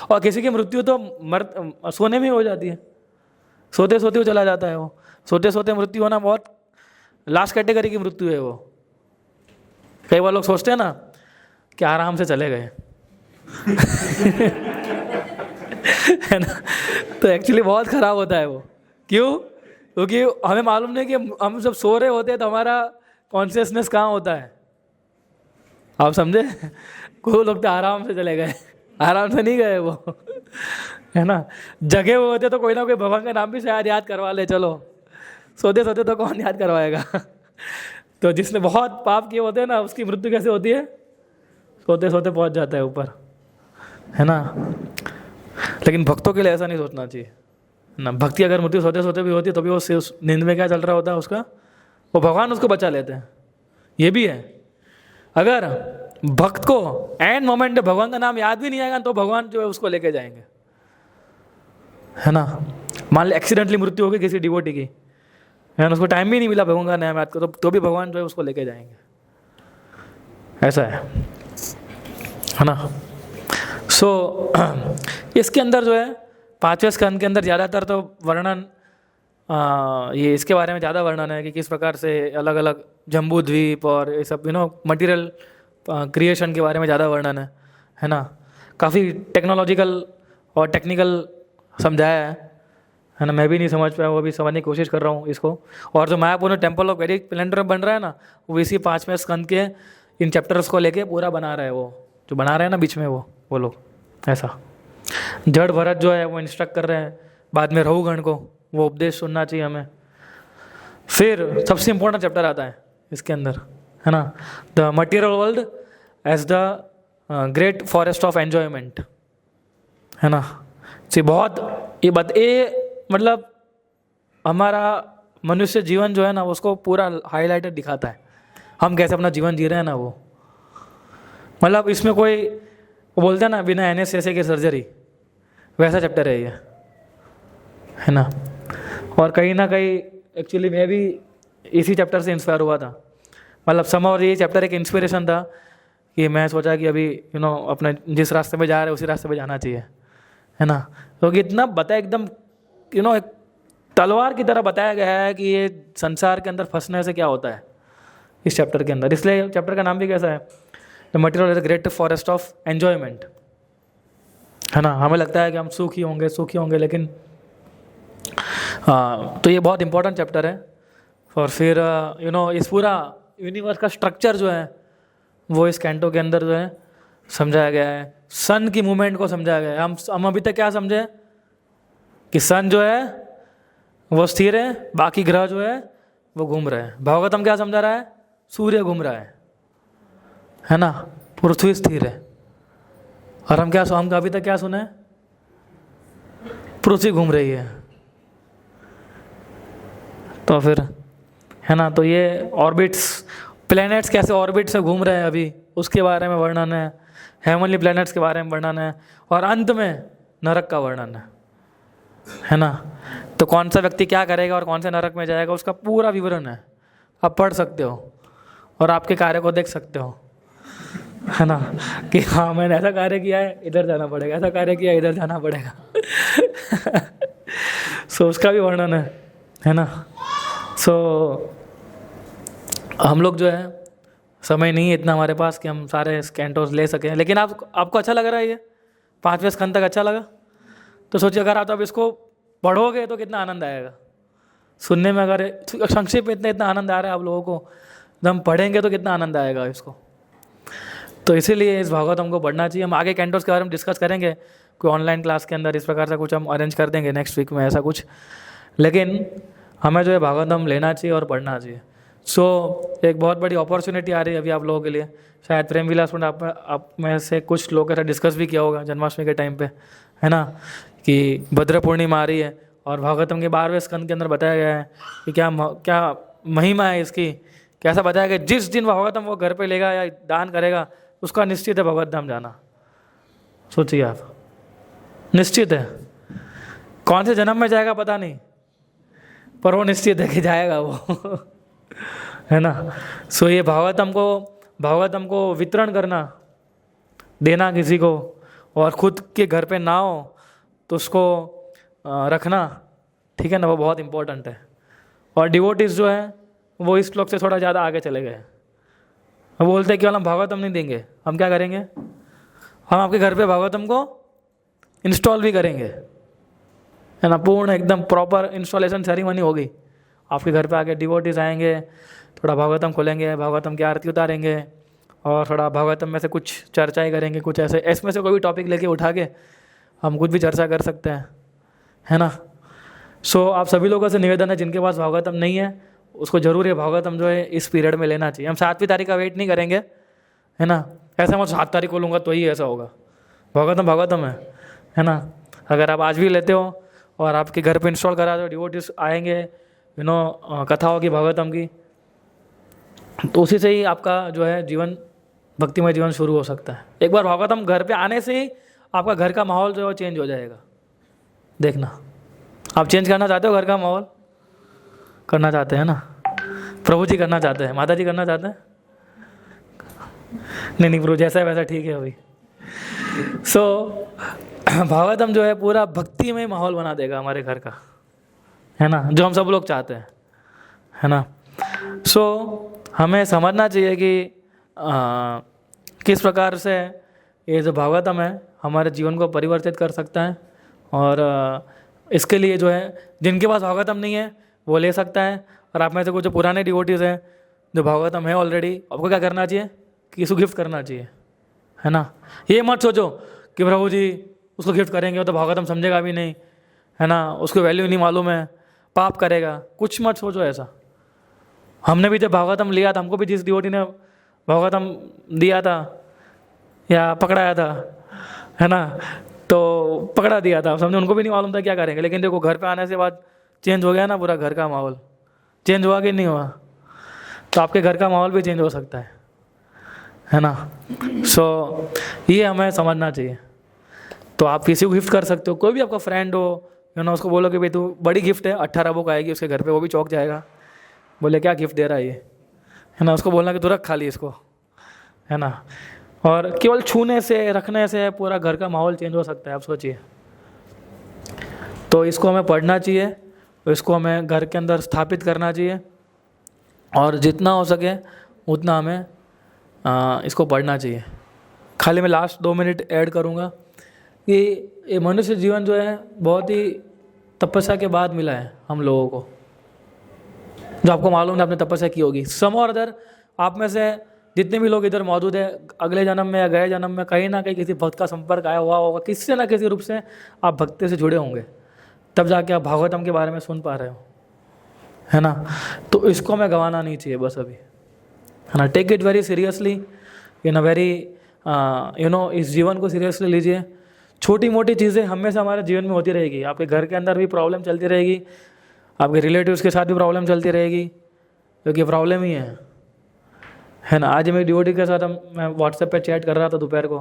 और किसी की मृत्यु तो सोने में हो जाती है, सोते सोते वो चला जाता है। वो सोते सोते मृत्यु होना बहुत लास्ट कैटेगरी की मृत्यु है वो, कई बार लोग सोचते हैं ना कि आराम से चले गए है ना, तो एक्चुअली बहुत ख़राब होता है वो। क्यों? क्योंकि हमें मालूम नहीं कि हम जब सो रहे होते हैं तो हमारा कॉन्शियसनेस कहाँ होता है। आप समझे? कोई लोग तो आराम से चले गए, आराम से नहीं गए वो है ना। जगे हुए होते तो कोई ना कोई भगवान का नाम भी शायद याद करवा ले, चलो सोते सोते तो कौन याद करवाएगा तो जिसने बहुत पाप किए होते हैं ना, उसकी मृत्यु कैसे होती है? सोते सोते पहुंच जाता है ऊपर, है ना। लेकिन भक्तों के लिए ऐसा नहीं सोचना चाहिए ना। भक्ति अगर मृत्यु सोते सोते भी होती है तो भी वो नींद में क्या चल रहा होता है उसका, वो भगवान उसको बचा लेते हैं। ये भी है, अगर भक्त को एंड मोमेंट में भगवान का नाम याद भी नहीं आएगा तो भगवान जो है उसको लेके जाएंगे, है ना। मान लो एक्सीडेंटली मृत्यु होगी किसी डिवोटी की, है ना, उसको टाइम भी नहीं मिला भगवान का नाम याद करो, तो भी भगवान जो है उसको लेके जाएंगे। ऐसा है ना। सो इसके अंदर जो है 5वें स्कंद के अंदर ज़्यादातर तो वर्णन ये इसके बारे में ज़्यादा वर्णन है कि किस प्रकार से अलग अलग जम्बू द्वीप और ये सब मटेरियल क्रिएशन के बारे में ज़्यादा वर्णन है ना। काफ़ी टेक्नोलॉजिकल और टेक्निकल समझाया है ना। मैं भी नहीं समझ पाया, वो भी समझने की कोशिश कर रहा हूँ इसको। और जो मायापुर में टेम्पल ऑफ वैदिक कैलेंडर बन रहा है ना, वो इसी 5वें स्कंद के इन चैप्टर्स को लेके पूरा बना रहा है। वो जो बना रहे हैं ना बीच में वो लोग, ऐसा जड़ भरत जो है वो इंस्ट्रक्ट कर रहे हैं, बाद में रहुगण को वो उपदेश सुनना चाहिए हमें। फिर सबसे इंपॉर्टेंट चैप्टर आता है इसके अंदर, है ना, the material world as the great forest of enjoyment, है ना। बहुत ये मतलब हमारा मनुष्य जीवन जो है ना उसको पूरा हाईलाइटेड दिखाता है, हम कैसे अपना जीवन जी रहे हैं ना। वो मतलब इसमें कोई वो बोलते हैं ना बिना एनेस्थीसिया की सर्जरी, वैसा चैप्टर है ये, है ना। और कहीं ना कहीं एक्चुअली मैं भी इसी चैप्टर से इंस्पायर हुआ था। मतलब समहाउ ये चैप्टर एक इंस्पिरेशन था कि मैं सोचा कि अभी अपने जिस रास्ते में जा रहे हैं उसी रास्ते पे जाना चाहिए, है ना। क्योंकि इतना बताया एकदम एक तलवार की तरह बताया गया है कि ये संसार के अंदर फंसने से क्या होता है इस चैप्टर के अंदर। इसलिए चैप्टर का नाम भी कैसा है, the material is the great forest of enjoyment, है ना। हमें लगता है कि हम सुखी होंगे लेकिन तो ये बहुत इंपॉर्टेंट चैप्टर है। और फिर इस पूरा यूनिवर्स का स्ट्रक्चर जो है वो इस कैंटो के अंदर जो है समझाया गया है। सन की मूवमेंट को समझाया गया है। हम अभी तक क्या समझे कि सन जो है वो स्थिर है, बाकी ग्रह जो है वो घूम रहे हैं। भागवतम क्या समझा रहा है, सूर्य घूम रहा है ना, पृथ्वी स्थिर है। और हम अभी तक क्या सुने, पृथ्वी घूम रही है। तो फिर है ना, तो ये ऑर्बिट्स, प्लैनेट्स कैसे ऑर्बिट से घूम रहे हैं अभी उसके बारे में वर्णन है, हेवनली प्लैनेट्स के बारे में वर्णन है, और अंत में नरक का वर्णन है ना। तो कौन सा व्यक्ति क्या करेगा और कौन से नरक में जाएगा उसका पूरा विवरण है, आप पढ़ सकते हो और आपके कार्य को देख सकते हो, है ना, कि हाँ मैंने ऐसा कार्य किया है इधर जाना पड़ेगा, ऐसा कार्य किया इधर जाना पड़ेगा सो उसका भी वर्णन है ना। सो हम लोग जो है समय नहीं है इतना हमारे पास कि हम सारे कैंटोस ले सकें, लेकिन आपको अच्छा लग रहा है ये 5वें स्कंद तक अच्छा लगा, तो सोचिए अगर आप अब इसको पढ़ोगे तो कितना आनंद आएगा सुनने में। अगर संक्षेप में इतना आनंद आ रहा है आप लोगों को, जब हम पढ़ेंगे तो कितना आनंद आएगा इसको। तो इसीलिए इस भागवत हमको पढ़ना चाहिए। हम आगे कैंटोस के बारे में डिस्कस करेंगे, कोई ऑनलाइन क्लास के अंदर इस प्रकार से कुछ हम अरेंज कर देंगे नेक्स्ट वीक में ऐसा कुछ। लेकिन हमें जो है भागवतम लेना चाहिए और पढ़ना चाहिए। सो एक बहुत बड़ी अपॉर्चुनिटी आ रही है अभी आप लोगों के लिए। शायद प्रेम विलास में आप में से कुछ लोगों के साथ डिस्कस भी किया होगा जन्माष्टमी के टाइम पे, है ना, कि भद्र पूर्णिमा आ रही है और भागवतम के 12वें स्कंद के अंदर बताया गया है कि क्या महिमा है इसकी। कैसा बताया गया, जिस दिन भागवतम वो घर पे लेगा या दान करेगा उसका निश्चित है भगवत धाम जाना। सोचिए आप, निश्चित है, कौन से जन्म में जाएगा पता नहीं, पर वो निश्चित है कि जाएगा वो है ना। सो ये भागवतम को वितरण करना, देना किसी को, और खुद के घर पे ना हो तो उसको रखना, ठीक है ना, वो बहुत इम्पोर्टेंट है। और डिवोटीज जो है वो इस श्लोक से थोड़ा ज़्यादा आगे चले गए, वो बोलते हैं कि हम भागवतम नहीं देंगे, हम क्या करेंगे, हम आपके घर पे भागवतम को इंस्टॉल भी करेंगे, है ना, पूर्ण एकदम प्रॉपर इंस्टॉलेशन सेरेमनी होगी। आपके घर पे आके डिवोटीज आएंगे, थोड़ा भागवतम खोलेंगे, भागवतम की आरती उतारेंगे और थोड़ा भागवतम में से कुछ चर्चाएं करेंगे, कुछ ऐसे इसमें से कोई भी टॉपिक लेके उठा के हम कुछ भी चर्चा कर सकते हैं, है ना। सो आप सभी लोगों से निवेदन है, जिनके पास भागवतम नहीं है उसको जरूर ये भागवतम जो है इस पीरियड में लेना चाहिए। हम 7वीं तारीख का वेट नहीं करेंगे, है ना, ऐसा मैं 7 तारीख को लूँगा तो ही ऐसा होगा। भागवतम भागवतम है ना। अगर आप आज भी लेते हो और आपके घर पे इंस्टॉल करा दो, डिवोटीज आएंगे, कथा होगी भागवतम की, तो उसी से ही आपका जो है जीवन, भक्तिमय जीवन शुरू हो सकता है। एक बार भागवतम घर पे आने से ही आपका घर का माहौल जो है चेंज हो जाएगा। देखना, आप चेंज करना चाहते हो घर का माहौल? करना चाहते हैं ना? प्रभु जी करना चाहते हैं, माता जी करना चाहते हैं? नहीं प्रभु जैसा है वैसा ठीक है अभी। सो भागवतम जो है पूरा भक्तिमय माहौल बना देगा हमारे घर का, है ना, जो हम सब लोग चाहते हैं, है ना। सो हमें समझना चाहिए कि किस प्रकार से ये जो भागवतम है हमारे जीवन को परिवर्तित कर सकता है। और इसके लिए जो है जिनके पास भागवतम नहीं है वो ले सकता है। और आप में से कुछ जो पुराने डिवोटीज हैं जो भागवतम है ऑलरेडी, आपको क्या करना चाहिए कि इसको गिफ्ट करना चाहिए, है ना। ये मत सोचो कि प्रभु जी उसको गिफ्ट करेंगे तो भागवतम समझेगा भी नहीं, है ना, उसको वैल्यू नहीं मालूम है, पाप करेगा, कुछ मत सोचो ऐसा। हमने भी जब भागवतम लिया था, हमको भी जिस डिवोटी ने भागवतम दिया था या पकड़ाया था, है ना, तो पकड़ा दिया था, समझो उनको भी नहीं मालूम था क्या करेंगे। लेकिन देखो घर पे आने से बाद चेंज हो गया ना, पूरा घर का माहौल चेंज हुआ कि नहीं हुआ? तो आपके घर का माहौल भी चेंज हो सकता है ना। सो ये हमें समझना चाहिए। तो आप किसी को गिफ्ट कर सकते हो, कोई भी आपका फ्रेंड हो, उसको बोलो कि भाई तू बड़ी गिफ्ट है 18 बुक आएगी उसके घर पे, वो भी चौंक जाएगा, बोले क्या गिफ्ट दे रहा है ये, है ना। उसको बोलना कि तू रख खाली इसको, है ना। और केवल छूने से, रखने से पूरा घर का माहौल चेंज हो सकता है, आप सोचिए। तो इसको हमें पढ़ना चाहिए, इसको हमें घर के अंदर स्थापित करना चाहिए और जितना हो सके उतना हमें इसको पढ़ना चाहिए। खाली मैं लास्ट 2 मिनट ऐड करूँगा कि ये मनुष्य जीवन जो है बहुत ही तपस्या के बाद मिला है हम लोगों को, जो आपको मालूम है आपने तपस्या की होगी। सम और अदर आप में से जितने भी लोग इधर मौजूद हैं, अगले जन्म में या गए जन्म में कहीं ना कहीं किसी भक्त का संपर्क आया हुआ होगा, किसी ना किसी रूप से आप भक्ति से जुड़े होंगे, तब जाके आप भागवतम के बारे में सुन पा रहे हो, है ना। तो इसको हमें गंवाना नहीं चाहिए बस अभी, है ना। Take it very seriously, very इस जीवन को सीरियसली लीजिए। छोटी मोटी चीज़ें हमेशा हमारे जीवन में होती रहेगी। आपके घर के अंदर भी प्रॉब्लम चलती रहेगी, आपके रिलेटिव्स के साथ भी प्रॉब्लम चलती रहेगी, क्योंकि प्रॉब्लम ही है ना। आज मेरी डिवोटी के साथ मैं व्हाट्सएप पे चैट कर रहा था दोपहर को,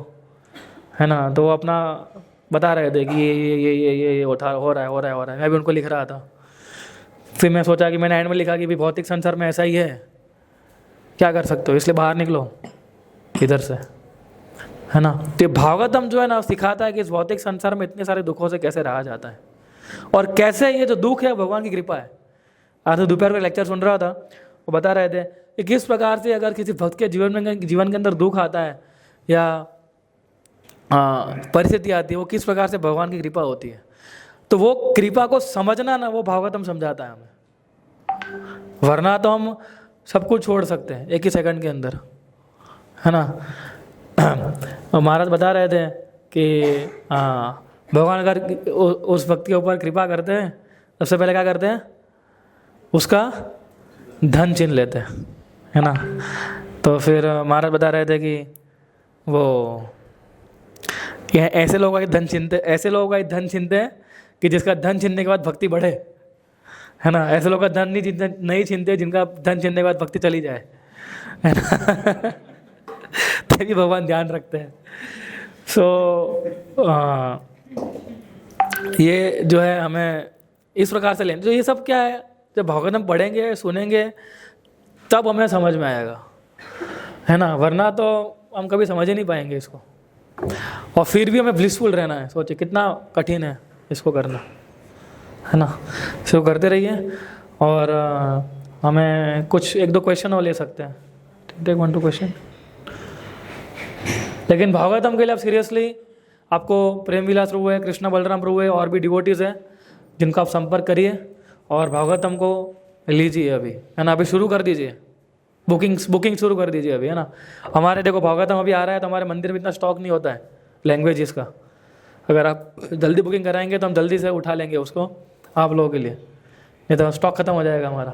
है ना, तो वो अपना बता रहे थे कि ये हो रहा है। मैं भी उनको लिख रहा था। फिर मैं सोचा कि मैंने एंड में लिखा कि भी भौतिक संसार में ऐसा ही है, क्या कर सकते हो, इसलिए बाहर निकलो इधर से, है ना। तो भागवतम जो है ना सिखाता है कि इस भौतिक संसार में इतने सारे दुखों से कैसे रहा जाता है और कैसे ये जो दुख है भगवान की कृपा है। आज तो दोपहर में लेक्चर सुन रहा था, वो बता रहे थे कि किस प्रकार से अगर किसी भक्त के जीवन के अंदर दुख आता है या परिस्थिति आती है, वो किस प्रकार से भगवान की कृपा होती है। तो वो कृपा को समझना ना, वो भागवतम समझाता है हमें। वरना तो हम सब कुछ छोड़ सकते हैं एक ही सेकंड के अंदर, है ना। महाराज बता रहे थे कि भगवान अगर उस भक्त के ऊपर कृपा करते हैं, सबसे पहले क्या करते हैं, उसका धन छीन लेते हैं, है ना। तो फिर महाराज बता रहे थे कि वो ऐसे लोगों का धन छीनते हैं कि जिसका धन छीनने के बाद भक्ति बढ़े, है ना। ऐसे लोगों का धन नहीं छीनते जिनका धन छीनने के बाद भक्ति चली जाए, है ना। तभी भगवान ध्यान रखते हैं। ये जो है हमें इस प्रकार से लेना। तो ये सब क्या है, जब भागवतम पढ़ेंगे सुनेंगे तब हमें समझ में आएगा, है ना। वरना तो हम कभी समझ ही नहीं पाएंगे इसको। और फिर भी हमें ब्लिसफुल रहना है। सोचिए कितना कठिन है इसको करना, है ना। इसको करते रहिए। और हमें कुछ 1-2 क्वेश्चन और ले सकते हैं। Take 1-2 question. लेकिन भागवतम के लिए आप सीरियसली, आपको प्रेम विलास प्रभु है, कृष्णा बलराम प्रभु है, और भी डिवोटीज़ हैं जिनका आप संपर्क करिए और भागवतम को लीजिए अभी, है ना। अभी शुरू कर दीजिए, बुकिंग शुरू कर दीजिए अभी, है ना। हमारे देखो भागवतम अभी आ रहा है तो हमारे मंदिर में इतना स्टॉक नहीं होता है लैंग्वेजेस का। अगर आप जल्दी बुकिंग कराएंगे तो हम जल्दी से उठा लेंगे उसको आप लोगों के लिए, नहीं तो स्टॉक खत्म हो जाएगा हमारा,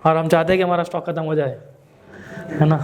और हम चाहते हैं कि हमारा स्टॉक खत्म हो जाए, है ना।